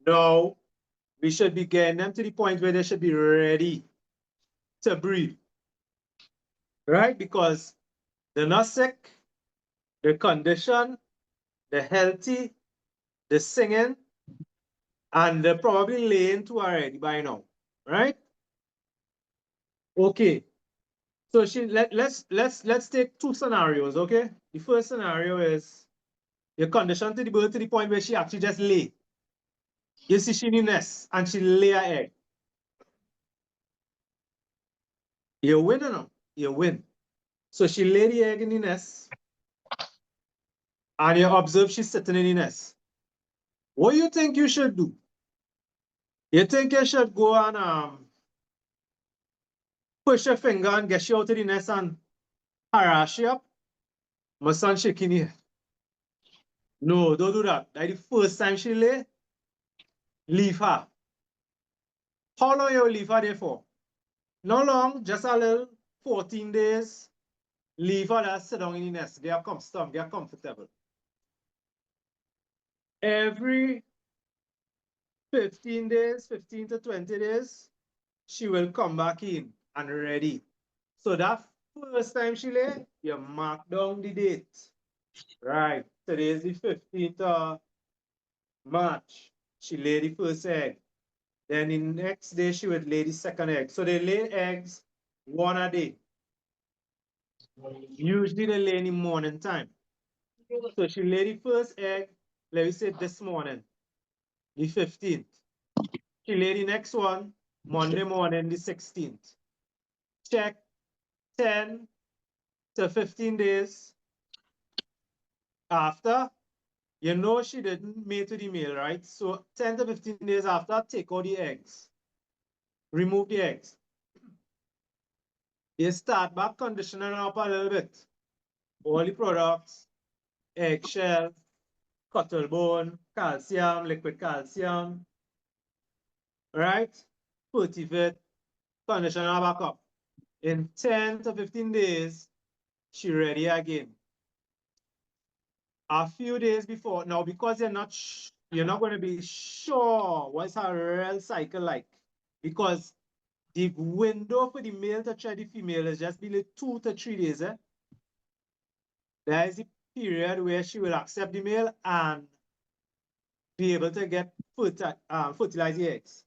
Now we should be getting them to the point where they should be ready to breed. Right? Because they're not sick, they're conditioned, they're healthy, they're singing, and they're probably laying two already by now. Right? Okay. So let's take 2 scenarios, okay? The first scenario is you're conditioned to the bird to the point where she actually just lay. You see she in the nest and she lay her egg. You win or no? You win. So she lay the egg in the nest and you observe she's sitting in the nest. What do you think you should do? You think you should go and push your finger and get she out of the nest and harass she up? My son shaking here. No, don't do that. Like the first time she lay, leave her. How long you leave her there for? Not long, just a little, 14 days. Leave her there, sit down in the nest. Get comfortable. Every 15 days, 15 to 20 days, she will come back in and ready. So that first time she lay, you mark down the date. Right, today is the 15th of March. She laid the first egg. Then the next day she would lay the second egg. So they lay eggs 1 a day. Usually they lay in the morning time. So she laid the first egg, let me say this morning, the 15th. She lay the next one, Monday morning, the 16th. Check 10 to 15 days after. You know she didn't mate to the male, right? So 10 to 15 days after, take out the eggs. Remove the eggs. You start back conditioning up a little bit. All the products, eggshell, cuttlebone, calcium, liquid calcium, right? Cultivate, condition her back up. In 10 to 15 days, she ready again. A few days before, now because you're not going to be sure what's her real cycle like, because the window for the male to try the female is just below 2 to 3 days. There is a period where she will accept the male and be able to get fertilize the eggs.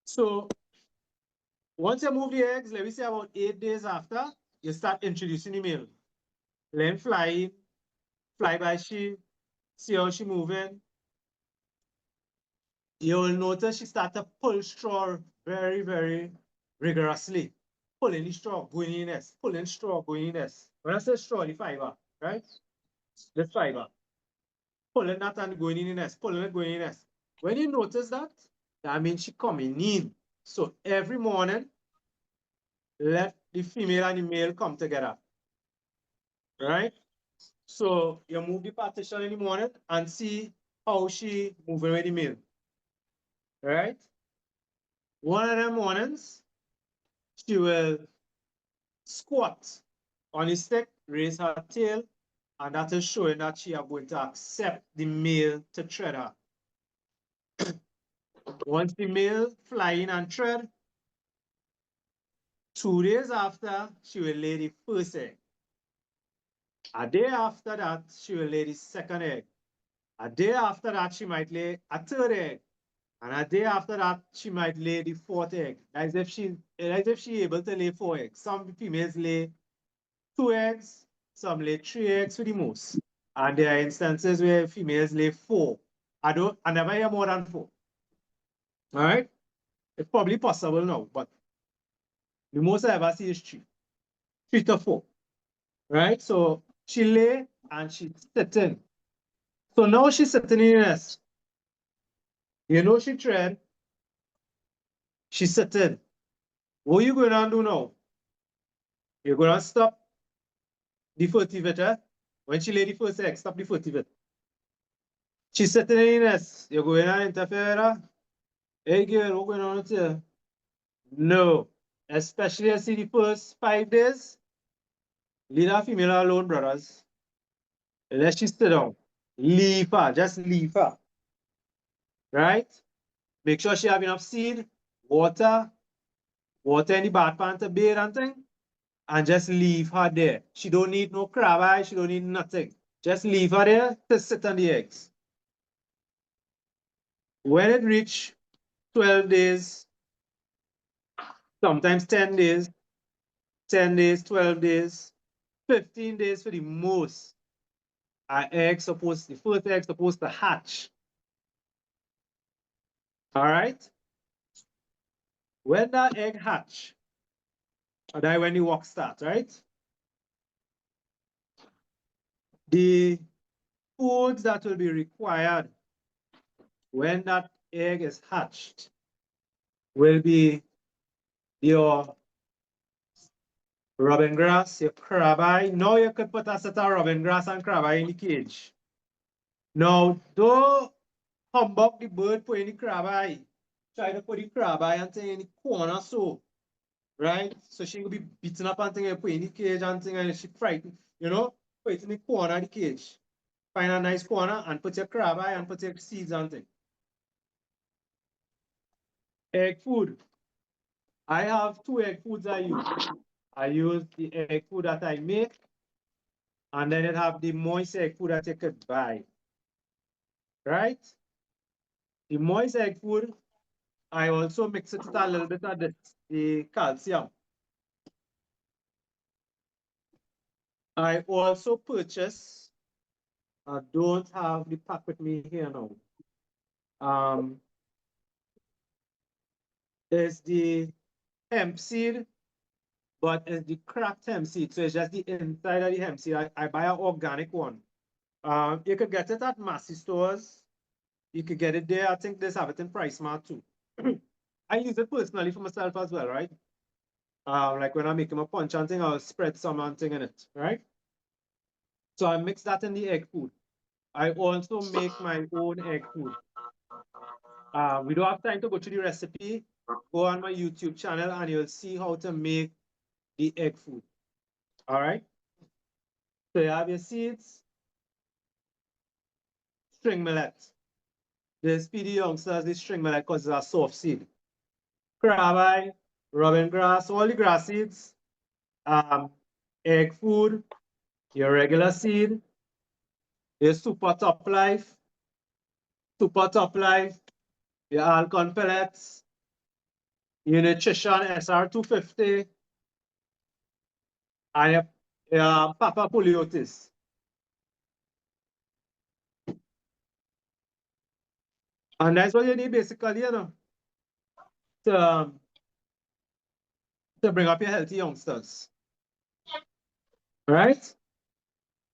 So once you move the eggs, let me say about 8 days after, you start introducing the male. Let him fly in, fly by she, see how she moving. You'll notice she start to pull straw very, very rigorously. Pulling the straw, going in this, pulling straw, going in this. When I say straw, the fiber, right? The fiber. Pulling that and going in this, pulling it, going in this. When you notice that, that means she coming in. So every morning, let the female and the male come together. Right? So you move the partition in the morning and see how she moving with the male. Right? One of them mornings, she will squat on the stick, raise her tail, and that is showing that she are going to accept the male to tread her. Once the male fly in and tread, 2 days after, she will lay the first egg. A day after that, she will lay the second egg. A day after that, she might lay a third egg. And a day after that, she might lay the fourth egg. As if she able to lay 4 eggs. Some females lay 2 eggs, some lay 3 eggs for the most. And there are instances where females lay 4. I never hear more than 4. All right? It's probably possible now, but the most I ever see is 3. 3 to 4. Right? So she lay and she's sitting. So now she's sitting in the nest. You know she tread. She's sitting. What you going to do now? You're going to stop the fertivator. When she lay the first egg, stop the fertivator. She's sitting in the nest. You're going to interfere with her. Hey girl, what's going on with you? No. Especially I see the first 5 days. Leave that female alone, brothers. Let she sit down. Leave her. Just leave her. Right? Make sure she have enough seed, water in the bath pan to bathe and thing. And just leave her there. She don't need no crab eye. She don't need nothing. Just leave her there to sit on the eggs. When it reach 12 days, sometimes 10 days, 10 days, 12 days, 15 days for the most, the first egg supposed to hatch. All right? When that egg hatch, or that when the work starts, right? The foods that will be required when that egg is hatched will be your robin grass, your crab eye. Now you could put a set of robin grass and crab eye in the cage. Now, don't humbug the bird put in the crab eye. Try to put the crab eye and thing in the corner so, right? So she will be beaten up and thing and put in the cage and thing and she frightened, you know? Put it in the corner of the cage. Find a nice corner and put your crab eye and put your seeds and thing. Egg food. I have 2 egg foods I use. I use the egg food that I make, and then it have the moist egg food that you could buy. Right? The moist egg food, I also mix it with a little bit of the calcium. I also purchase, I don't have the pack with me here now. is the hemp seed, but it's the cracked hemp seed. So it's just the inside of the hemp seed. I buy an organic one. You could get it at Massy stores. You could get it there. I think they have it in Price Mart too. I use it personally for myself as well, right? Like when I'm making my punch and thing, I'll spread some and thing in it, right? So I mix that in the egg food. I also make my own egg food. We don't have time to go through the recipe. Go on my YouTube channel and you'll see how to make the egg food. All right. So you have your seeds, string millet. The speedy youngsters, the string millet because it's a soft seed. Crab eye, robin grass, all the grass seeds, egg food, your regular seed, your super top life, your alcon pellets, your nutrition SR250, and your Papa Poliotis. And that's what you need basically, you know, to bring up your healthy youngsters. Right?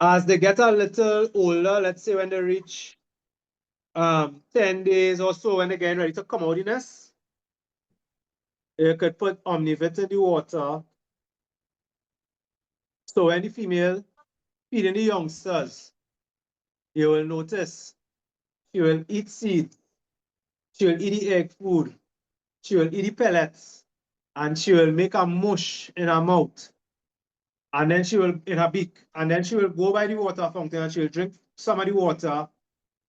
As they get a little older, let's say when they reach 10 days or so, when they're getting ready to come out of the nest, you could put Omnivit in the water. So when the female feeding the youngsters, you will notice she will eat seed, she will eat the egg food, she will eat the pellets, and she will make a mush in her mouth. And then she will, in her beak, and then she will go by the water fountain and she will drink some of the water,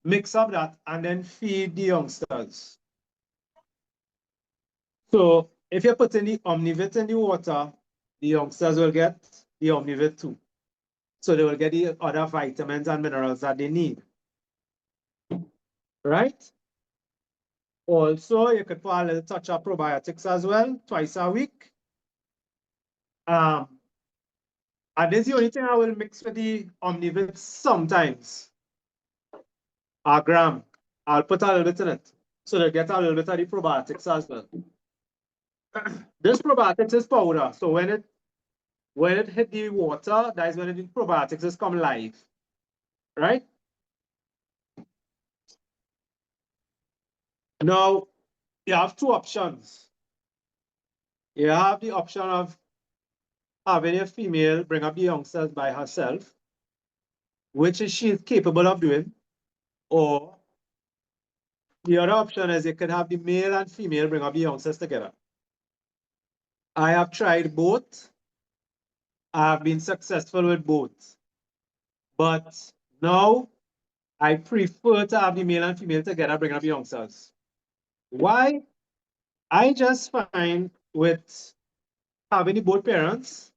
mix up that, and then feed the youngsters. So if you're putting the Omnivit in the water, the youngsters will get the Omnivit too. So they will get the other vitamins and minerals that they need. Right? Also, you could put a little touch of probiotics as well, twice a week. And this is the only thing I will mix with the Omnivit sometimes. A gram. I'll put a little bit in it. So they get a little bit of the probiotics as well. This probiotics is powder. So when it hit the water, that is when the probiotics is come live. Right? Now, you have two options. You have the option of having a female bring up the youngsters by herself, which she is capable of doing, or the other option is you can have the male and female bring up the youngsters together. I have tried both. I have been successful with both. But now I prefer to have the male and female together bring up the youngsters. Why? I just find with having the both parents,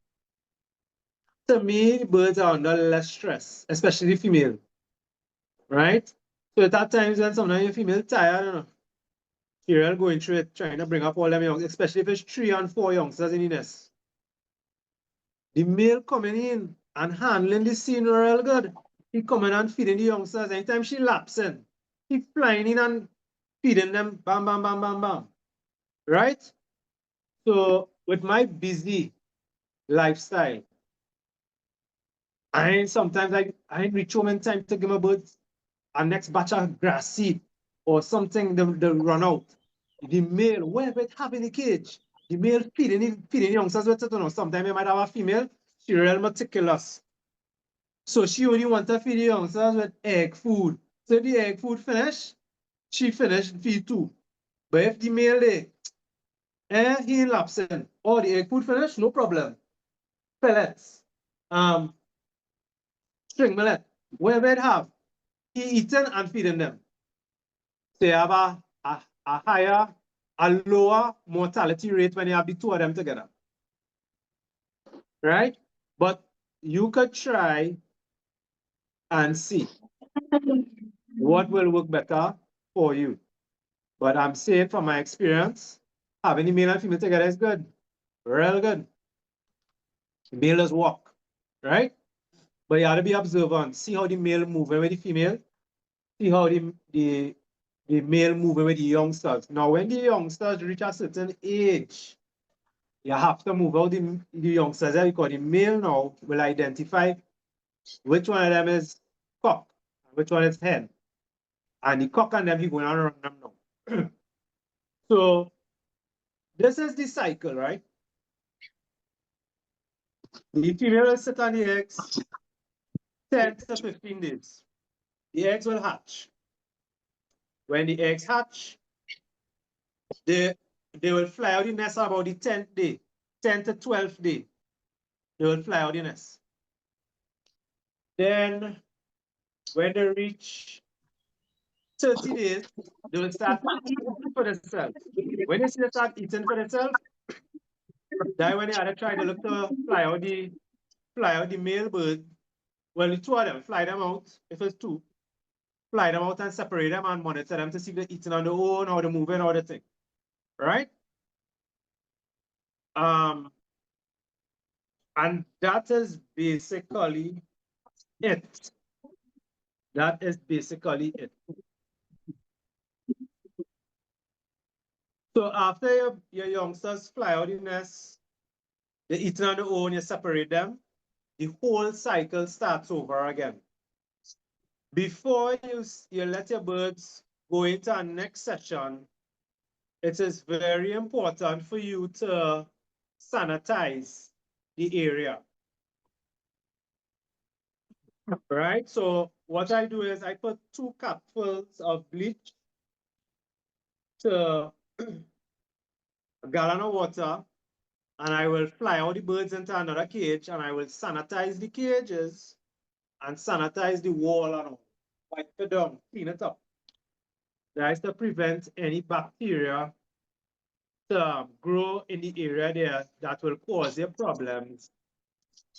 to me, the birds are under less stress, especially the female. Right? So at times when sometimes your female tired, you know, you're going through it, trying to bring up all them young, especially if it's 3 and 4 youngsters in the nest. The male coming in and handling the scene real good. He coming and feeding the youngsters. Anytime she laps in, he flying in and feeding them, bam, bam, bam, bam, bam. Right? So with my busy lifestyle, sometimes I ain't reach home in time to give my birds a next batch of grass seed or something they run out. The male, wherever it have in the cage, the male feeding youngsters with it, you know. Sometimes you might have a female, she real meticulous. So she only want to feed the youngsters with egg food. So if the egg food finish, she finish feed too. But if the male he in lapsing, or the egg food finish, no problem. Pellets, string millet, wherever it have, he eating and feeding them. So you have a lower mortality rate when you have the two of them together. Right? But you could try and see what will work better for you. But I'm saying from my experience, having the male and female together is good. Real good. The male does walk, right? But you have to be observant. See how the male moving with the female. See how the the male moving with the youngsters. Now, when the youngsters reach a certain age, you have to move out the youngsters there because the male now will identify which one of them is cock and which one is hen. And the cock and them, he going around them now. So this is the cycle, right? The female will sit on the eggs 10 to 15 days. The eggs will hatch. When the eggs hatch, they will fly out the nest about the 10th day, 10 to 12th day. They will fly out the nest. Then when they reach 30 days, they will start eating for themselves. When they see they start eating for themselves, that when they other try to look to fly out the male bird. Well, the two of them, fly them out, if it's two, fly them out and separate them and monitor them to see if they're eating on their own or they're moving or the thing. Right? And that is basically it. That is basically it. So after your youngsters fly out the nest, they're eating on their own, you separate them, the whole cycle starts over again. Before you let your birds go into our next session, it is very important for you to sanitize the area. Right? So what I do is I put 2 cupfuls of bleach to a gallon of water, and I will fly out the birds into another cage, and I will sanitize the cages and sanitize the wall and all. Wipe it down, clean it up. That is to prevent any bacteria to grow in the area there that will cause you problems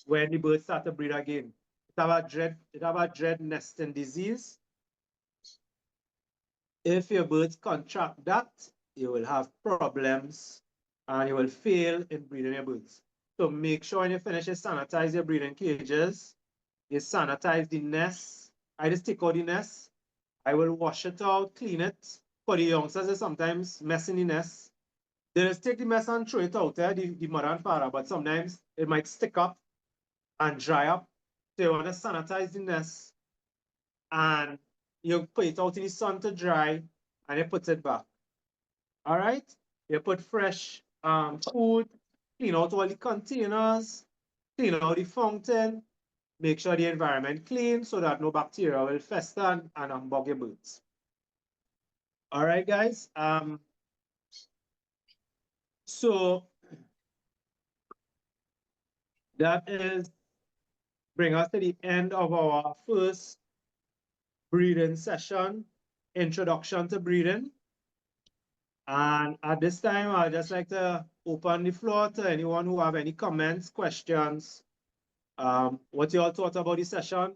when the birds start to breed again. It have a dread nesting disease. If your birds contract that, you will have problems and you will fail in breeding your birds. So make sure when you finish, you sanitize your breeding cages, you sanitize the nest. I just take out the nest, I will wash it out, clean it. For the youngsters, they sometimes mess in the nest. They just take the mess and throw it out there, the mother and father, but sometimes it might stick up and dry up. So you want to sanitize the nest and you put it out in the sun to dry and you put it back. All right? You put fresh food, clean out all the containers, clean out the fountain, make sure the environment clean so that no bacteria will fester and bug your birds. All right, guys. So that is bring us to the end of our first breeding session, introduction to breeding. And at this time, I'd just like to open the floor to anyone who have any comments, questions, what you all thought about the session.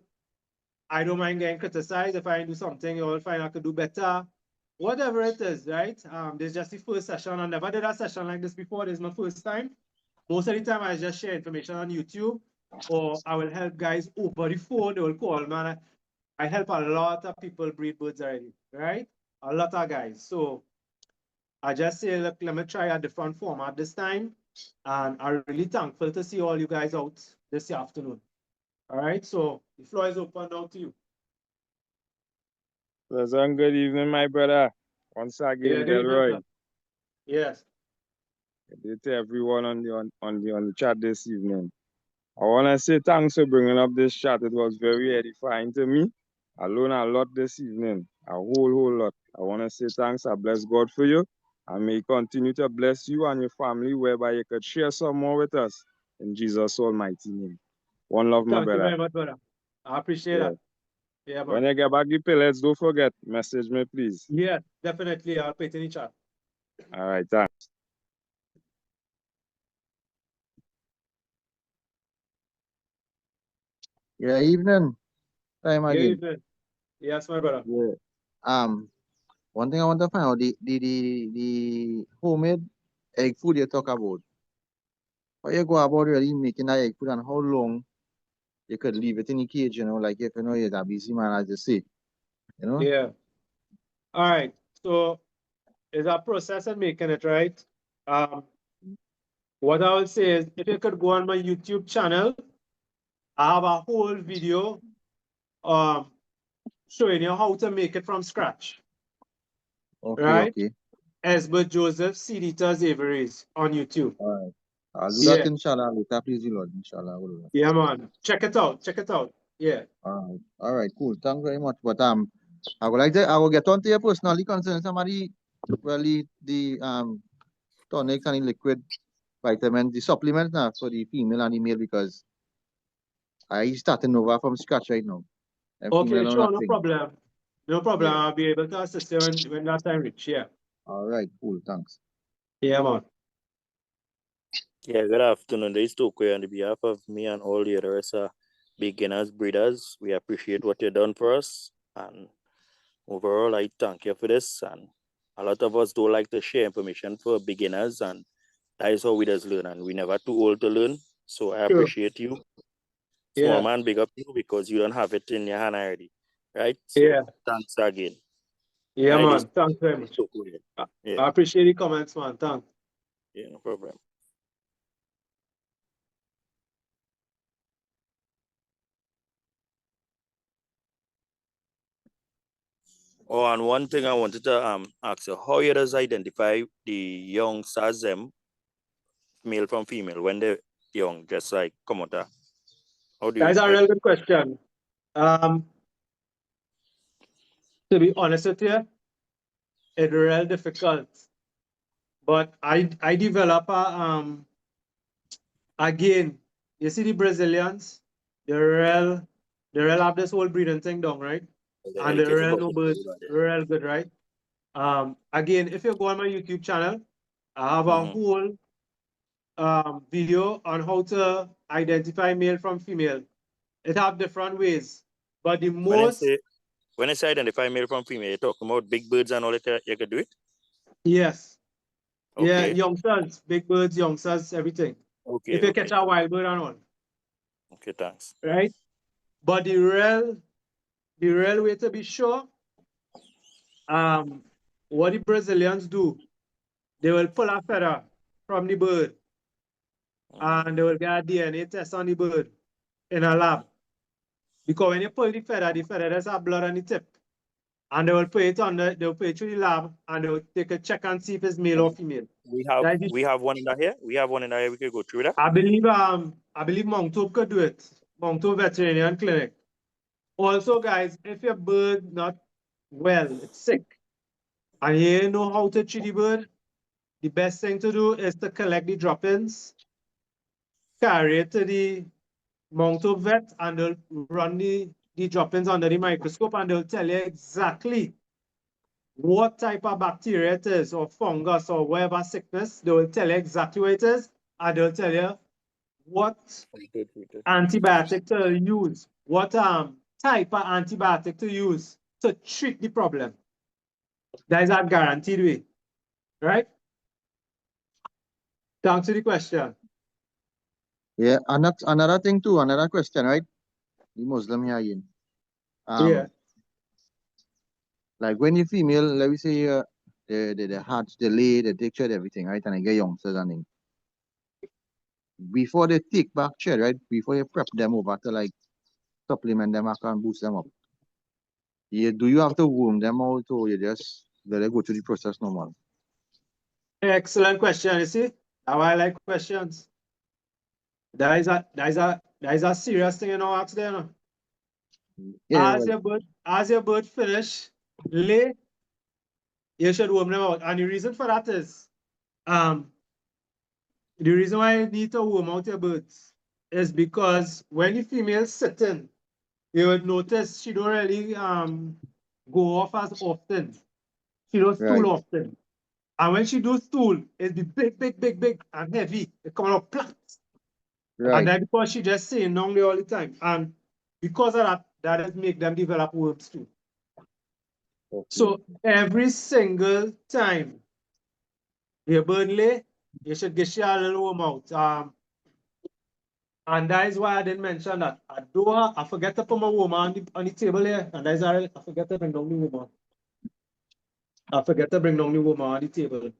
I don't mind getting criticized. If I do something you all find I could do better, whatever it is, right? This is just the first session. I never did a session like this before. This is my first time. Most of the time, I just share information on YouTube, or I will help guys over the phone. They will call me, and I help a lot of people breed birds already, right? A lot of guys. So I just say, look, let me try a different format this time. And I'm really thankful to see all you guys out this afternoon. All right, so the floor is open now to you. Pleasant good evening, my brother. Once again, Delroy. Yes. Good day to everyone on the chat this evening. I want to say thanks for bringing up this chat. It was very edifying to me. I learned a lot this evening, a whole lot. I want to say thanks. I bless God for you. And may He continue to bless you and your family, whereby you could share some more with us. In Jesus' almighty name. One love, my brother. Thank you very much, brother. I appreciate that. Yeah, man. When you get back the pellets, don't forget, message me, please. Yeah, definitely. I'll put it in the chat. All right, thanks. Yeah, evening time Good again. evening. Yes, my brother. Yeah. One thing I want to find out the homemade egg food you talk about. How you go about really making that egg food and how long you could leave it in the cage, like if you're a busy man, as you say. Yeah. All right. So it's a process of making it, right? What I would say is if you could go on my YouTube channel, I have a whole video um, showing you how to make it from scratch, Okay, right? okay. Esbert Joseph Seeditas Avery's on YouTube. All right. I'll do Yeah, that inshallah later, please, the Lord. Inshallah. I will do that. yeah, man. Check it out. Check it out. Yeah. All right, cool. Thank you very much. But I will get on to your personally concern somebody, well, the tonics and the liquid vitamin, the supplements now for the female and the male because I starting over from scratch right now. And female Okay, know sure, no nothing. problem. No problem. Yeah. I'll be able to assist you when that time reach. Yeah. All right, cool. Thanks. Yeah, man. Yeah, good afternoon. This is Tokwe on the behalf of me and all the others beginners, breeders. We appreciate what you've done for us. And overall, I thank you for this. And a lot of us don't like to share information for beginners, and that is how we just learn. And we never too old to learn. So I Sure. appreciate you. Small Yeah. man, big up you because you don't have it in your hand already. Right? So Yeah. thanks again. Yeah, Right, man. Thanks very much. Tokwe. Yeah, I appreciate the comments, man. Thanks. yeah, no problem. Oh, and one thing I wanted to ask you, how you does identify the young stars them, male from female, when they're young, just like come out? How do you That's a real good question. To be honest with you, it's real difficult. But I develop again, you see the Brazilians, they real have this whole breeding thing down, right? the And the education real box no with birds, everybody? real good, right? Again, if you go on my YouTube channel, I have a whole video on how to identify male from female. It have different ways, but the most When I say identify male from female, you're talking about big birds and all that, you could do it? yes, yeah, Okay. youngsters, big birds, youngsters, everything. Okay, If you okay. catch a wild bird and all, Okay, thanks. right? But the real way to be sure, what the Brazilians do, they will pull a feather from the bird and they will get a DNA test on the bird in a lab. Because when you pull the feather there's a blood on the tip. And they will put it they'll put it through the lab and they will take a check and see if it's male or female. We have one in the here. We have one in the here. We could go through that. I believe Monctop could do it. Monctop Veterinarian Clinic. Also, guys, if your bird not well, it's sick, and you know how to treat the bird, the best thing to do is to collect the droppings, carry it to the Monctop vet, and they'll run the droppings under the microscope, and they'll tell you exactly what type of bacteria it is, or fungus, or whatever sickness. They will tell you exactly what it is, and they'll tell you what antibiotic to use, what type of antibiotic to use to treat the problem. That is a guaranteed way, right? Thanks for the question. Yeah, and that's another thing too, another question, right? The Muslim here again. Yeah. Like when you female, let me say the hatch, the lay, the take care, everything, right? And I get youngsters and things. Before they take back chair, right? Before you prep them over to like supplement them and boost them up. Do you have to warm them out or you just let it go through the process normal? Excellent question. You see, how I like questions. That is a serious thing you know ask there. No? Yeah, As your bird finish lay, you should warm them out. And the reason for that is the reason why you need to warm out your birds is because when the female sitting, you would notice she don't really go off as often. She don't stool often. And when she do stool, it's be big, and heavy. It come out flat. And then because she just saying normally all the time. And because of that, that has make them develop worms too. Okay. So every single time your bird lay, you should get your little worm out. And that is why I didn't mention that. I forget to put my worm on the table here. And that is why I forget to bring down the worm. I forget to bring down the wormer on the table.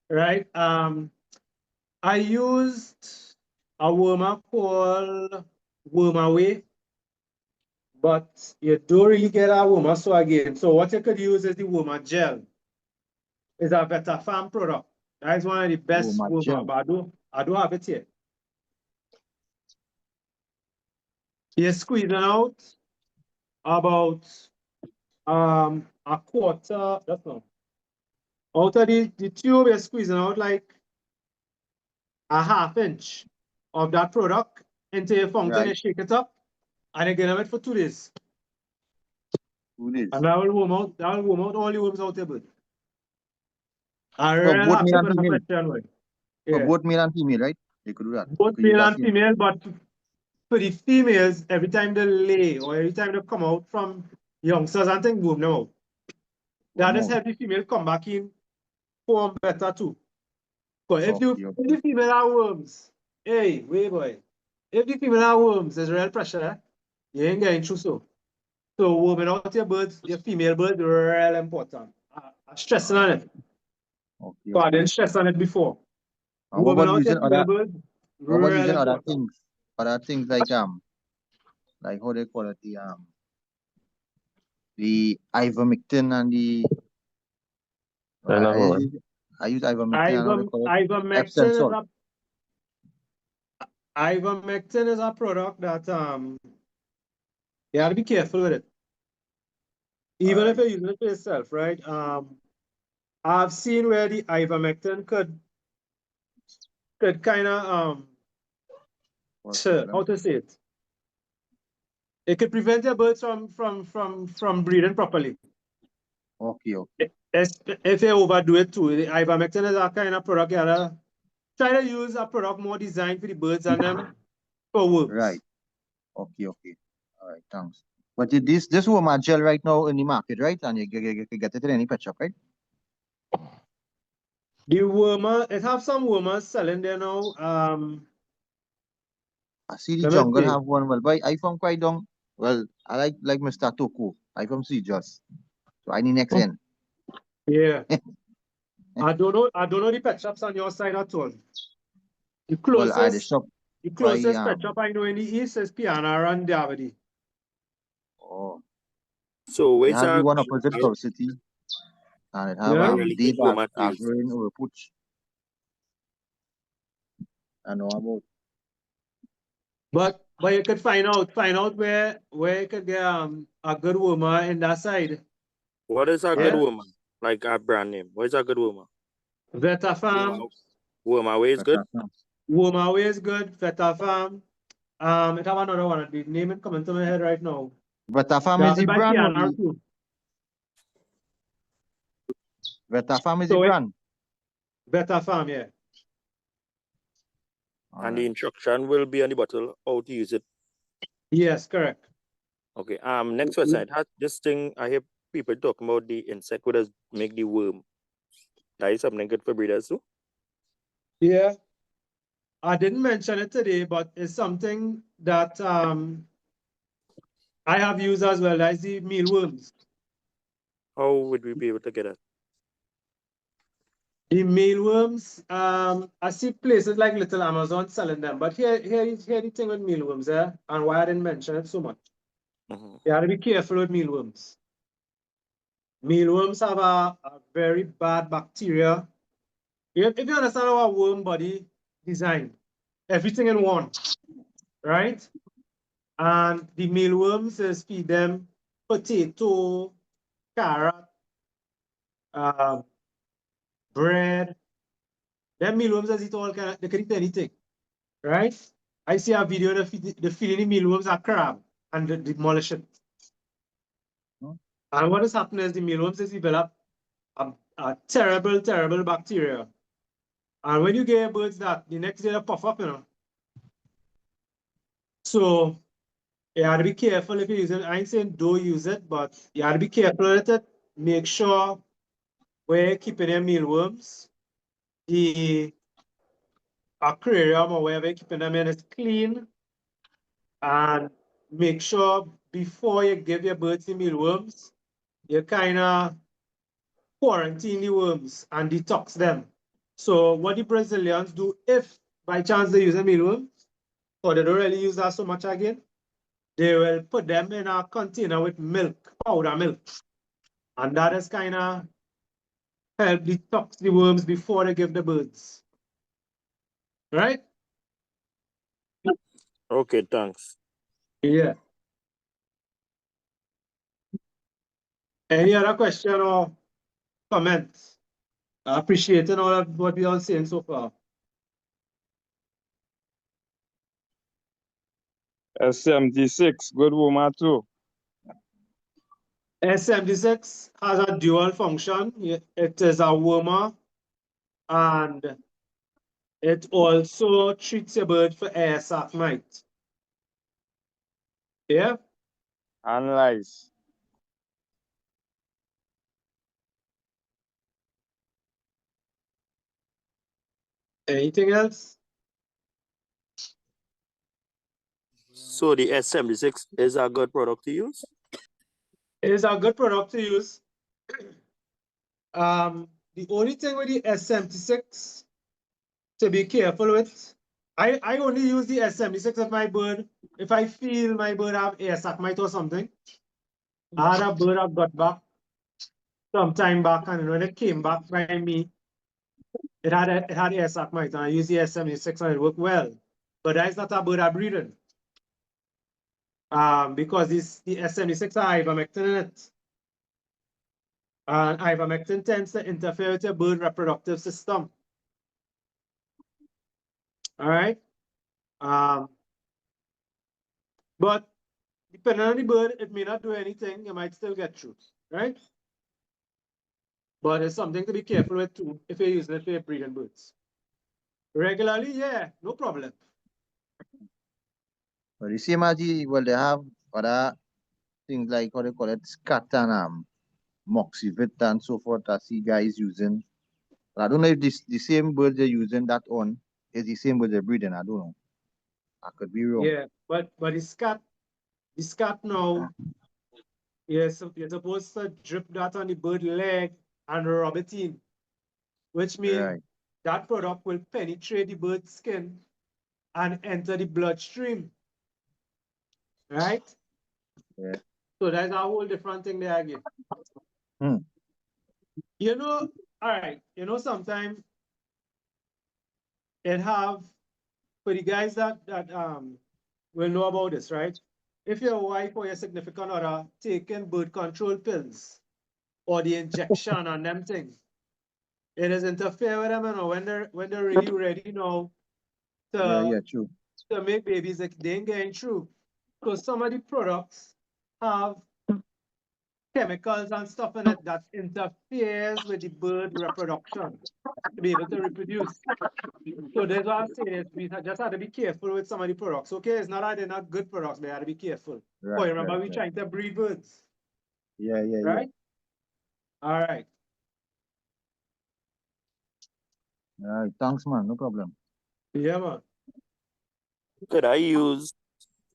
Right? I used a wormer called Worm Away, but you don't really get a wormer so again. So what you could use is the wormer gel. It's a Veta Farm product. That is one of the best Wormer wormer, gel. but I don't have it here. You're squeezing out about a quarter, that's not. Out of the tube, you're squeezing out like a ½ inch of that product into your fountain Right. and shake it up, and you get them it for 2 days. 2 days. And that will warm out all the worms out your bird. I'm For real both happy male and with that female. question, boy. For Yeah. both male and female, right? They could do that. Both Could use male that and same. female, but for the females, every time they lay or every time they come out from youngsters and things, boom them out. That Worm just out. help the female come back in form better too. But if Okay, if okay. the female are worms, hey, wait boy. If the female are worms, there's real pressure, eh? You ain't getting through so. So warming out your birds, your female bird, real important. I'm stressing on it. Okay, But I okay. didn't stress on it before. And what Warming about out your using female other bird, what about real using other important. things? Other things like how they call it, the ivermectin and the Another one. I use ivermectin and how they call it Epsom Ivermectin is salt. ivermectin is a product that you have to be careful with it. Even if Alright. you're using it for yourself, right? I've seen where the ivermectin could kind of Cause how problem. to say it? It could prevent your birds from breeding properly. Okay, okay. If you overdo it too, the ivermectin is a kind of product you gotta try to use a product more designed for the birds and them for worms. Right. Okay, okay. Alright, thanks. But this worm gel right now in the market, right? And you can get it in any pet shop, right? The wormer, it have some wormers selling there now. I see the Let me jungle see. have one. Well, but I from quite down. Well, I like Mr. Toko. I from Just. So I need next end. Yeah. I don't know the pet shops on your side at all. The Well, I the closest shop the by closest pet shop I know in the east is Piana and Davide. oh, So it which has the are one opposite I, Gulf City, and it have I Yeah. really Dave hate worm to use. Agro in Overpooch. I know about. But you could find out where you could get a good wormer in that side. What is a good Yeah. woman? Like a brand name. What is a good woman? Veta Farm, Worm away is good. Wormer Away is good, Veta Farm. It have another one. The name is coming to my head right now. Vetafam is Yeah, the by brand Piana only. too. Vetafam is the So brand. Veta Farm, yeah. And the Alright. instruction will be on the bottle how to use it. Yes, correct. Okay. Next question. I had this thing I hear people talking about the insect would make the worm. That is something good for breeders too. Yeah. I didn't mention it today, but it's something that I have used as well as the mealworms. How would we be able to get it? The mealworms, I see places like Little Amazon selling them, but here the thing with mealworms, and why I didn't mention it so much. Mm-hmm. You have to be careful with mealworms. Mealworms have a very bad bacteria. If you understand our worm body design, everything in one, right? And the mealworms is feed them potato, carrot, bread. Them mealworms does eat all kind of, they can eat anything, right? I see a video the feeding the mealworms a crab and they demolish it. And what is happening is the mealworms is develop a terrible, terrible bacteria. And when you get birds that, the next day they puff up, you know. So you have to be careful if you use it. I ain't saying don't use it, but you have to be careful with it. Make sure where you're keeping your mealworms, the aquarium or wherever you're keeping them in is clean. And make sure before you give your birds the mealworms, you kind of quarantine the worms and detox them. So what the Brazilians do, if by chance they use a mealworm, or they don't really use that so much again, they will put them in a container with milk, powder milk. And that is kind of help detox the worms before they give the birds. Right? Okay, thanks. Yeah. Any other question or comments? I appreciate all of what we are saying so far. S76, good woman too. S76 has a dual function. It is a wormer and it also treats a bird for air sac mite. Yeah. And lice. Anything else? So the S76 is a good product to use? It is a good product to use. The only thing with the S76 to be careful with, I only use the S76 of my bird if I feel my bird have air sac mite or something. I had a bird that got back some time back, and when it came back by me, it had air sac mite, and I used the S76 and it worked well. But that's not a bird I'm breeding. Because the S76 have ivermectin in it. And ivermectin tends to interfere with your bird reproductive system. All right. But depending on the bird, it may not do anything. You might still get through, right? But it's something to be careful with too if you're using it for your breeding birds. Regularly, yeah, no problem. But the same as well, they have other things like what they call it, scat and moxivit and so forth. I see guys using. But I don't know if the same bird they're using that on is the same bird they're breeding. I don't know. I could be wrong. Yeah, but the scat now, yes, you're supposed to drip that on the bird leg and rub it in, which means Right. that product will penetrate the bird's skin and enter the bloodstream. Right? Yeah. So that's a whole different thing there again. You know, all right, sometimes it have, for the guys that will know about this, right? If your wife or your significant other taking birth control pills or the injection on them things, it is interfere with them, when they're really ready now Yeah, true. to make babies, like, they ain't getting through. Because some of the products have chemicals and stuff in it that interferes with the bird reproduction to be able to reproduce. So that's why I'm saying is we just have to be careful with some of the products. Okay, it's not that they're not good products, but you have to be careful. Right. But remember, right, we're right. trying to breed birds. Yeah. Right? All right. All right. Thanks, man. No problem. Yeah, man. Could I use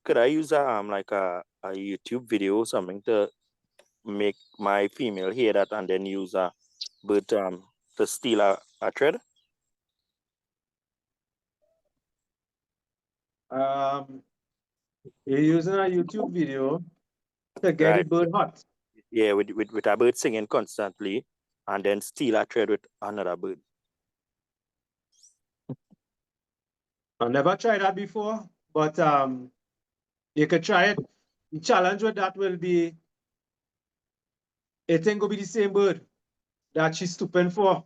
like a YouTube video or something to make my female hear that and then use a bird to steal a thread? You're using a YouTube video to get the Right. bird hot. Yeah, with a bird singing constantly and then steal a thread with another bird. I never tried that before, but you could try it. The challenge with that will be it ain't gonna be the same bird that she's stooping for.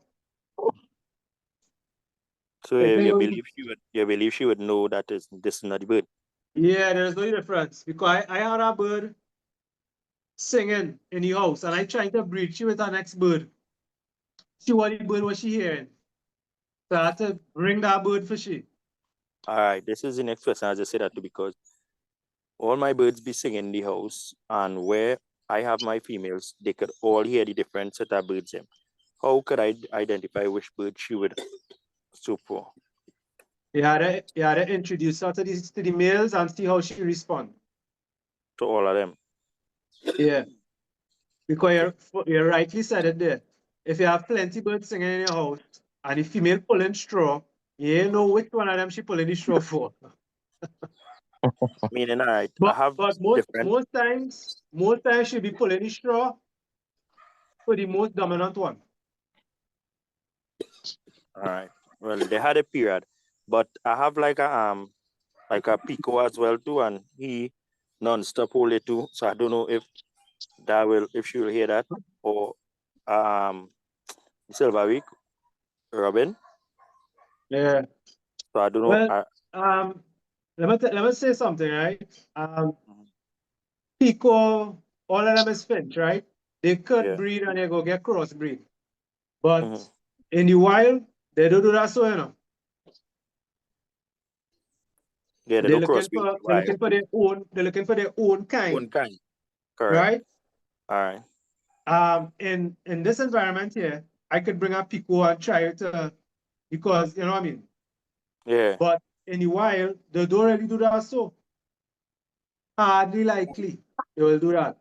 So It ain't you gonna believe she would know that this is not the bird. Yeah, there's no difference because I had a bird singing in the house and I tried to breed. She with her next bird. See what the bird was she hearing. So I had to bring that bird for she. All right, this is the next question. I just say that too because all my birds be singing in the house, and where I have my females, they could all hear the different set of birds. How could I identify which bird she would soup for? You had to introduce her to the males and see how she respond. To all of them. Yeah. Because you rightly said it there. if you have plenty birds singing in your house and the female pulling straw, you ain't know which one of them she pulling the straw for. Meaning, all right, I But have but different. most times she be pulling the straw for the most dominant one. All right. Well, they had a period, but I have like a Pico as well too, and he non-stop hold it too. So I don't know if she will hear that or Silver Week, Robin. Yeah. So I don't know. Well, let me say something, right? Pico, all of them is Finch, right? They could Yeah. breed and they go get crossbreed. But Mhm. in the wild, they don't do that so, you know. Yeah, they They're don't looking crossbreed. for Why? they're looking for their own kind, One kind. Correct. right? All right. In this environment here, I could bring a Pico and try it because you know what I mean. Yeah. But in the wild, they don't really do that so. Hardly likely they will do that.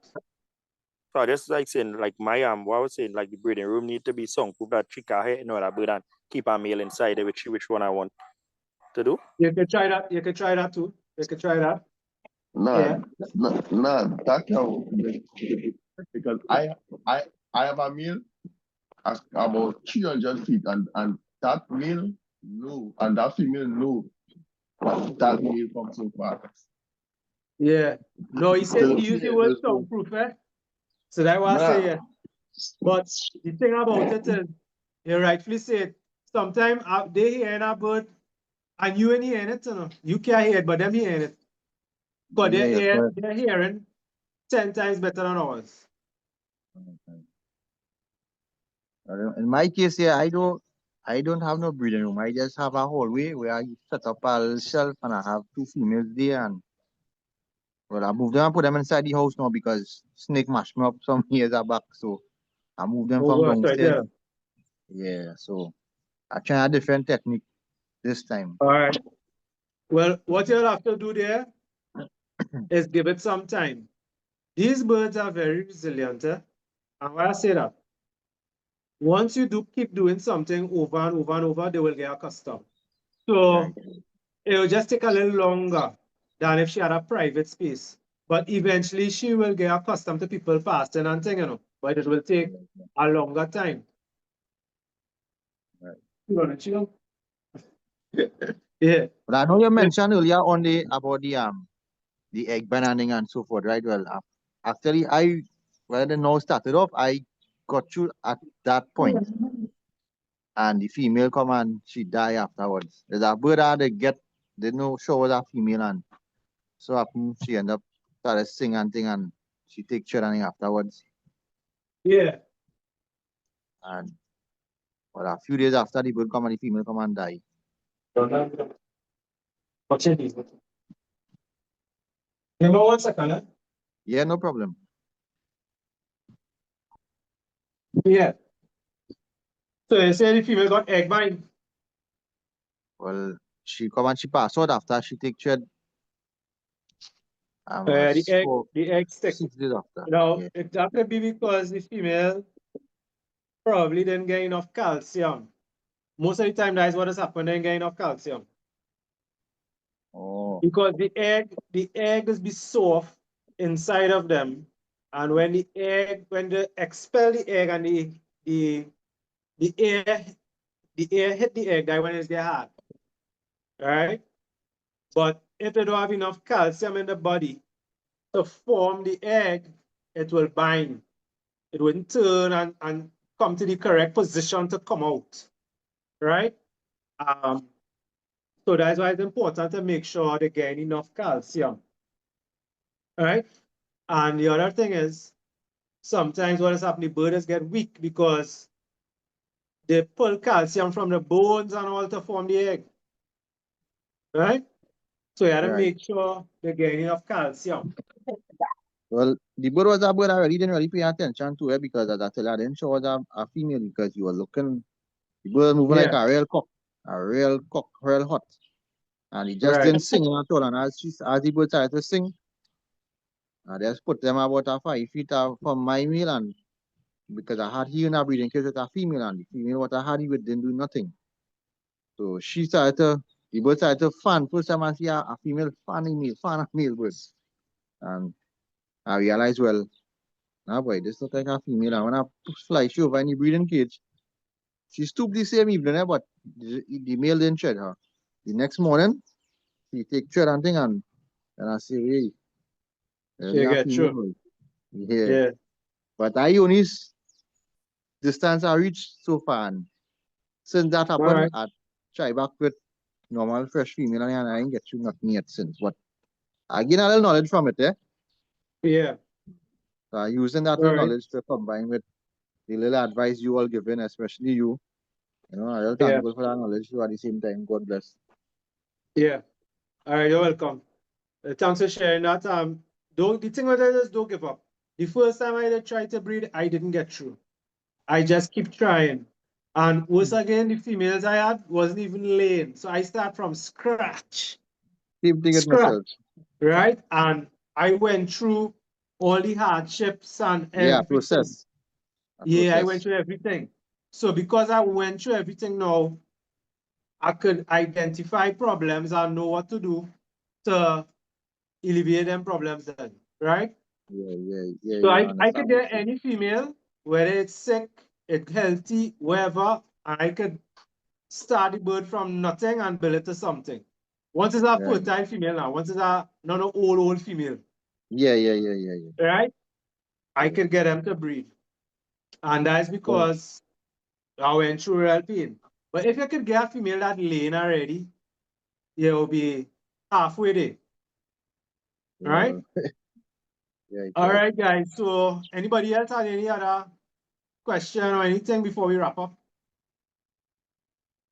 So I just like saying like my what I was saying like the breeding room need to be soundproof that chick out here, that bird and keep a male inside it, which one I want to do. You could try that. You could try that too. You could try that. Nah, Yeah. nah, that can because I I have a meal about 300 feet and that meal no and that female no that meal from so far. Yeah. No, he said So he used the word there's no soundproof, eh? So that's why I say nah. yeah. But the thing about it is, you rightfully said, sometimes they hearing a bird and you ain't hearing it, you know. You can't hear it, but them hearing it. Because Yeah, yes, correct. they're hearing 10 times better than ours. In my case here, I don't have no breeding room. I just have a hallway where I set up a little shelf and I have two females there and well I moved them and put them inside the house now because snake mashed me up some years back. So I moved them Oh, from gosh, right downstairs. there. Yeah, so I try a different technique this time. All right. Well, what you'll have to do there is give it some time. These birds are very resilient, eh? And why I say that? Once you keep doing something over and over and over, they will get accustomed. Right. So it will just take a little longer than if she had a private space. But eventually she will get accustomed to people fasting and thing, you know. But it will take a longer time. Right. You wanna chill? Yeah. But I know you mentioned earlier on about the egg banning and so forth, right? Well, actually, when the now started off, I got you at that point, and the female come and she die afterwards. There's a bird that they know show was a female, and so happen she end up started sing and thing, and she take children afterwards, Yeah. and well, a few days after the bird come and the female come and die. Remember 1 second, eh? Yeah, no problem. Yeah. So you say the female got egg bind. Well, she come and she pass out after she take child. The egg stick. 6 days after. Now, Yeah. that could be because the female probably didn't get enough calcium. Most of the time, that is what has happened, they didn't get enough calcium. Oh. Because the egg is be soft inside of them. And when they expel the egg and the air hit the egg, that when it's get hard. Right? But if they don't have enough calcium in the body to form the egg, it will bind. It wouldn't turn and come to the correct position to come out. Right? So that's why it's important to make sure they get enough calcium. Right? And the other thing is, sometimes what is happening, birds get weak because they pull calcium from the bones and all to form the egg. Right? So you have to Right. make sure they get enough calcium. Well, the bird was a bird I really didn't really pay attention to it because as I tell you, I didn't show it was a female because you were looking, the bird moving like Yeah. a real cock, real hot. And he just Right. didn't sing at all. And as the bird started to sing, I just put them about a 5 feet from my meal and because I had here in a breeding cage with a female, and the female what I had here with didn't do nothing. So the bird started to fan. First time I see a female fan a male bird. And I realized, well, nah boy, this look like a female. And when I fly she over in the breeding cage, she stooped the same evening, but the male didn't shed her. The next morning, she take thread and thing, and I say, hey, You a get female through. boy. Yeah. Yeah. But I only distance I reached so far. And since that All happened, right. I try back with normal fresh female and I ain't get you nothing yet since. But I gain a little knowledge from it, eh? Yeah. So using that All little right. knowledge to combine with the little advice you all giving, especially you. You know, I'm real Yeah. thankful for that knowledge too at the same time. God bless. Yeah. All right. You're welcome. Thanks for sharing that. The thing with it is don't give up. The first time I did try to breed, I didn't get through. I just keep trying. And worse again, the females I had wasn't even laying. So I start from scratch. Same thing with Scratch, myself. right? And I went through all the hardships and Yeah, everything. a Yeah, I went process. through everything. So because I went through everything now, I could identify problems and know what to do to alleviate them problems then, right? So Yeah, I I could understand what get you any female, whether it's sick, it's healthy, wherever, and I could start the bird from nothing and build it to something. Once it's a yeah. fertile female now, once it's a not an old female, Yeah. right? I Yeah. could get them to breed. And that's Well, because I went through real pain. But if you could get a female that laying already, you'll be halfway there. All right? well, yeah, All right. right, guys. So anybody else had any other question or anything before we wrap up?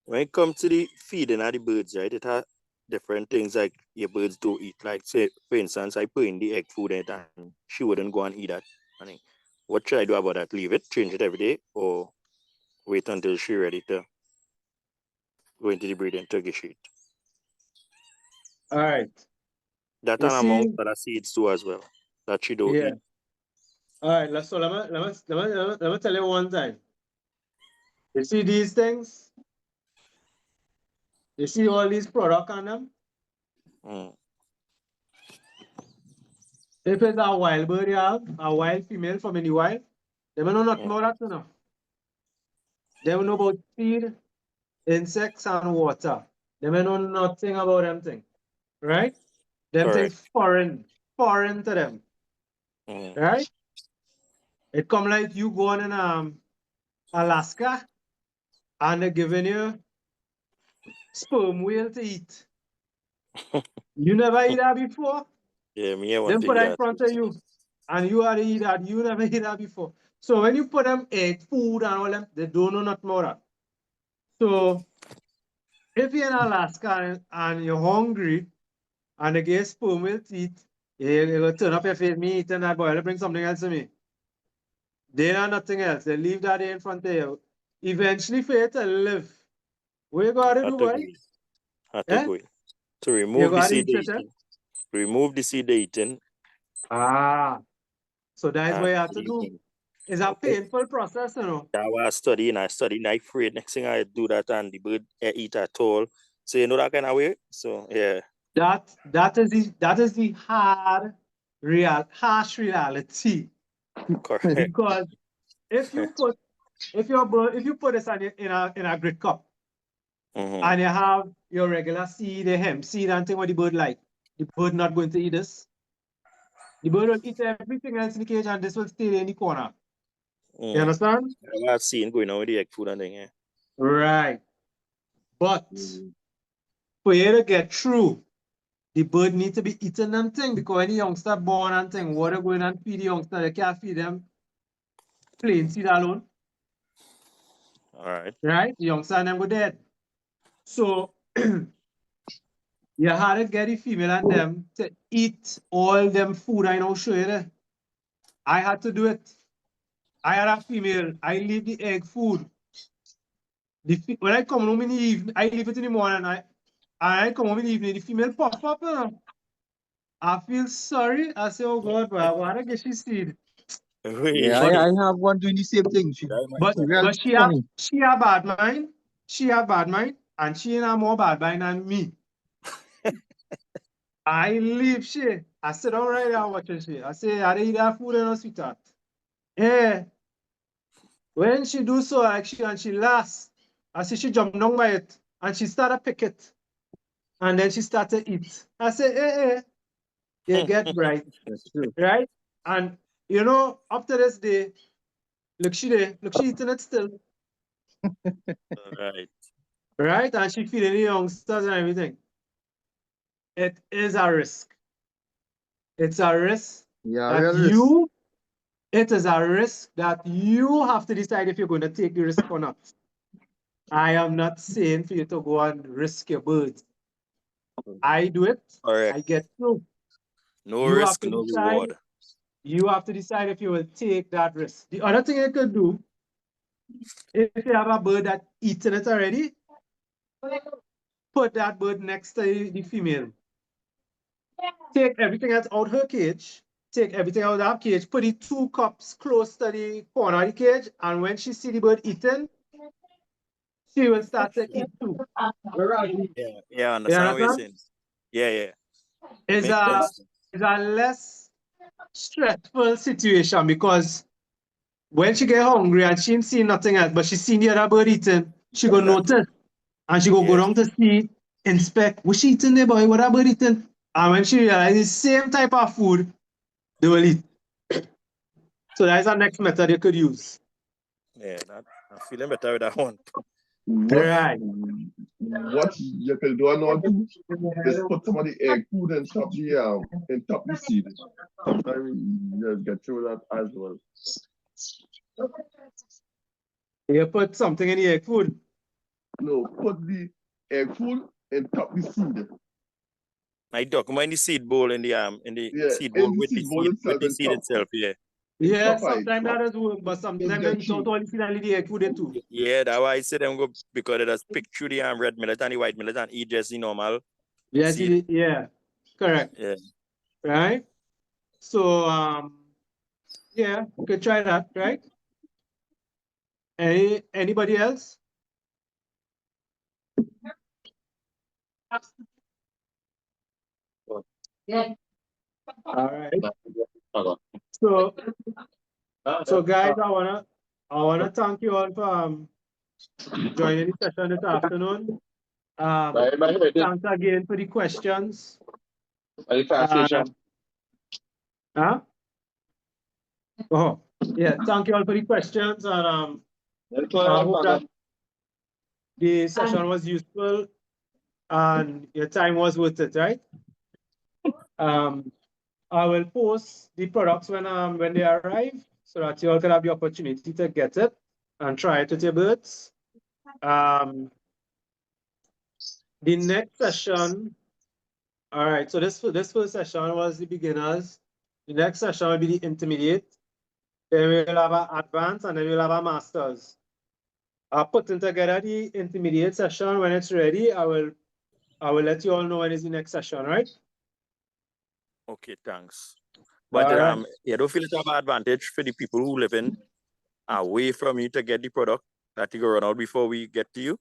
When it comes to the feeding of the birds, right, it has different things like your birds do eat. Like say, for instance, I put in the egg food in it and she wouldn't go and eat that. I mean, what should I do about that? Leave it, change it every day, or wait until she's ready to go into the breeding turkey sheet? All right. That You and amount see, of the seeds too as well that she don't yeah. eat. All right. So let me tell you one time. You see these things? You see all these product on them? Mm. If it's a wild bird you have, a wild female from in the wild, they may know nothing Mm. about that, you know. They will know about feed, insects, and water. They may know nothing about them thing, right? Them Correct. things foreign to them, Mm. right? It come like you going in Alaska and they're giving you sperm whale to eat. You never eat that before. Yeah, me I want Them to put eat that in that. front of you, and you are to eat that. You never eat that before. So when you put them egg, food, and all them, they don't know nothing about that. So if you're in Alaska and you're hungry and they get sperm whale to eat, you go turn up your face, me eating that boy, they bring something else to me. They know nothing else. They leave that there in front of you. Eventually, for you to live, what you gotta Had do, to boy? go in. Had to Eh? go in. To You remove the gotta seed eat they it, eh? eating. Remove the seed they eating Ah, so that's what and you have to leave do. them. It's a Okay. painful process, you know. That was studying. I study knife afraid. Next thing I do that and the bird eat at all. So you know that kind of way. So yeah. That is the harsh reality. Correct. Because if you put if you put this in a grit cup Mm-hmm. and you have your regular seed, the hemp seed and thing what the bird like, the bird not going to eat this. The bird will eat everything else in the cage and this will stay in the corner. You Mm. understand? I was seeing going on with the egg food and thing, yeah. Right. But Mhm. for you to get through, the bird need to be eating them thing because when the youngster born and thing, what they going and feed the youngster, they can't feed them plain seed alone, All right. right? The youngster and them go dead. So you had to get the female and them to eat all them food I know show you there. I had to do it. I had a female, I leave the egg food. When I come home in the evening, I leave it in the morning. I come home in the evening, the female puff up, you know. I feel sorry. I say, oh God, but I want to get she seed. Wait, Yeah, I have one doing the same thing. She But real she funny. a bad mind. She a bad mind, and she ain't a more bad mind than me. I leave she. I sit down right there watching she. I say, I eat that food and no sweetheart. Yeah. When she do so, like she laughs. I see she jump down by it and she start to pick it. And then she start to eat. I say, you get bright. That's true. Right? And you know, up to this day, look she there, look she eating it still. right. Right? And she feeding the youngsters and everything. It is a risk. It's a risk Yeah, that real risk. it is a risk that you have to decide if you're going to take the risk or not. I am not saying for you to go and risk your birds. I do it. Correct. I get through. No You have risk, to no decide. reward. You have to decide if you will take that risk. The other thing you could do, if you have a bird that eaten it already, put that bird next to the female. Take everything that's out her cage, take everything out of that cage, put the 2 cups close to the corner of the cage, and when she see the bird eating, she will start to eat too. Yeah, You understand what you're understand? saying. Yeah. It's Makes a, sense. it's a less stressful situation because when she get hungry and she ain't see nothing else, but she seen the other bird eating, she go Exactly. notice and she go Yes. down to see, inspect, what she eating there, boy? What that bird eating? And when she realizes the same type of food, they will eat. So that's our next method you could use. Yeah, I'm feeling better with that one. Right. What you can do now too is put some of the egg food and top the seed. Sometimes you just get through that as well. You put something in the egg food. No, put the egg food and top the seed. I talk about in the seed bowl in the Yeah, seed bowl in the seed bowl with itself the and seed itself. Yeah. Yeah, top I sometimes that top. does work, but Just sometimes get them cheap. without all the seed and the egg food there too. Yeah, that's why I said them go because they just pick through the red millet and the white millet and eat just the normal Yes, seed. yeah, correct. Yeah. Right? So yeah, you could try that, right? Anybody else? Yeah. All right. So guys, I wanna thank you all for joining the session this afternoon. Thanks again for the questions. Huh? Oh, yeah. Thank you all for the questions, and I hope that the session was useful and your time was worth it, right? I will post the products when they arrive so that you all can have the opportunity to get it and try it with your birds. The next session, all right, so this first session was the beginners. The next session will be the intermediate. Then we'll have an advanced and then we'll have a masters. Putting together the intermediate session when it's ready, I will let you all know when is the next session, right? Okay, thanks. But All right. you don't feel it have an advantage for the people who live in away from you to get the product that you go run out before we get to you?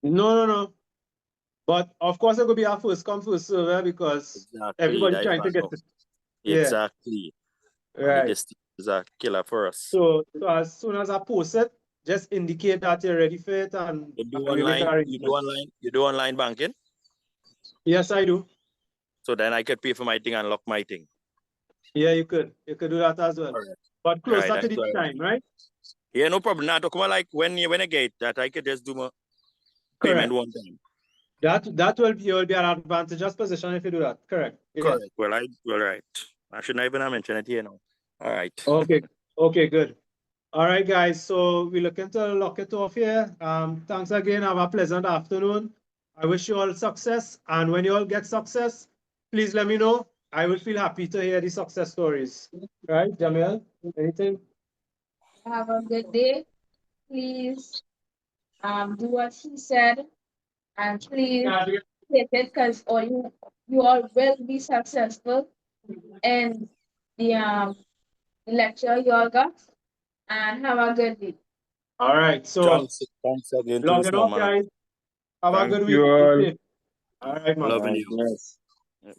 No. But of course, it could be our first come, first serve because Exactly. everybody That is trying to get backup. it. Yeah. Exactly. And the Right. distance is a killer for us. So as soon as I post it, just indicate that you're ready for it and You do we make arrangements. you do online banking? Yes, I do. So then I could pay for my thing and lock my thing. Yeah, you could. You could do that as well. Correct. But closer Right, to the time, right? Yeah, no problem. Now talk about like when you get that I could just do my payment Correct. one time. That will be an advantageous position if you do that. Correct. Yeah. Correct. Well, right. I shouldn't even have mentioned it here now. All right. Okay, good. All right, guys. So we're looking to lock it off here. Thanks again. Have a pleasant afternoon. I wish you all success. And when you all get success, please let me know. I will feel happy to hear the success stories. Right, Jamil? Anything? Have a good day. Please do what he said and please take it because you all will be successful in the lecture you all got, and have a good day. All right. So Thanks again to the logging small off, man. guys. Have a Thank good you week. all. Stay safe. All right, man. Loving Right, you. yes. Yeah.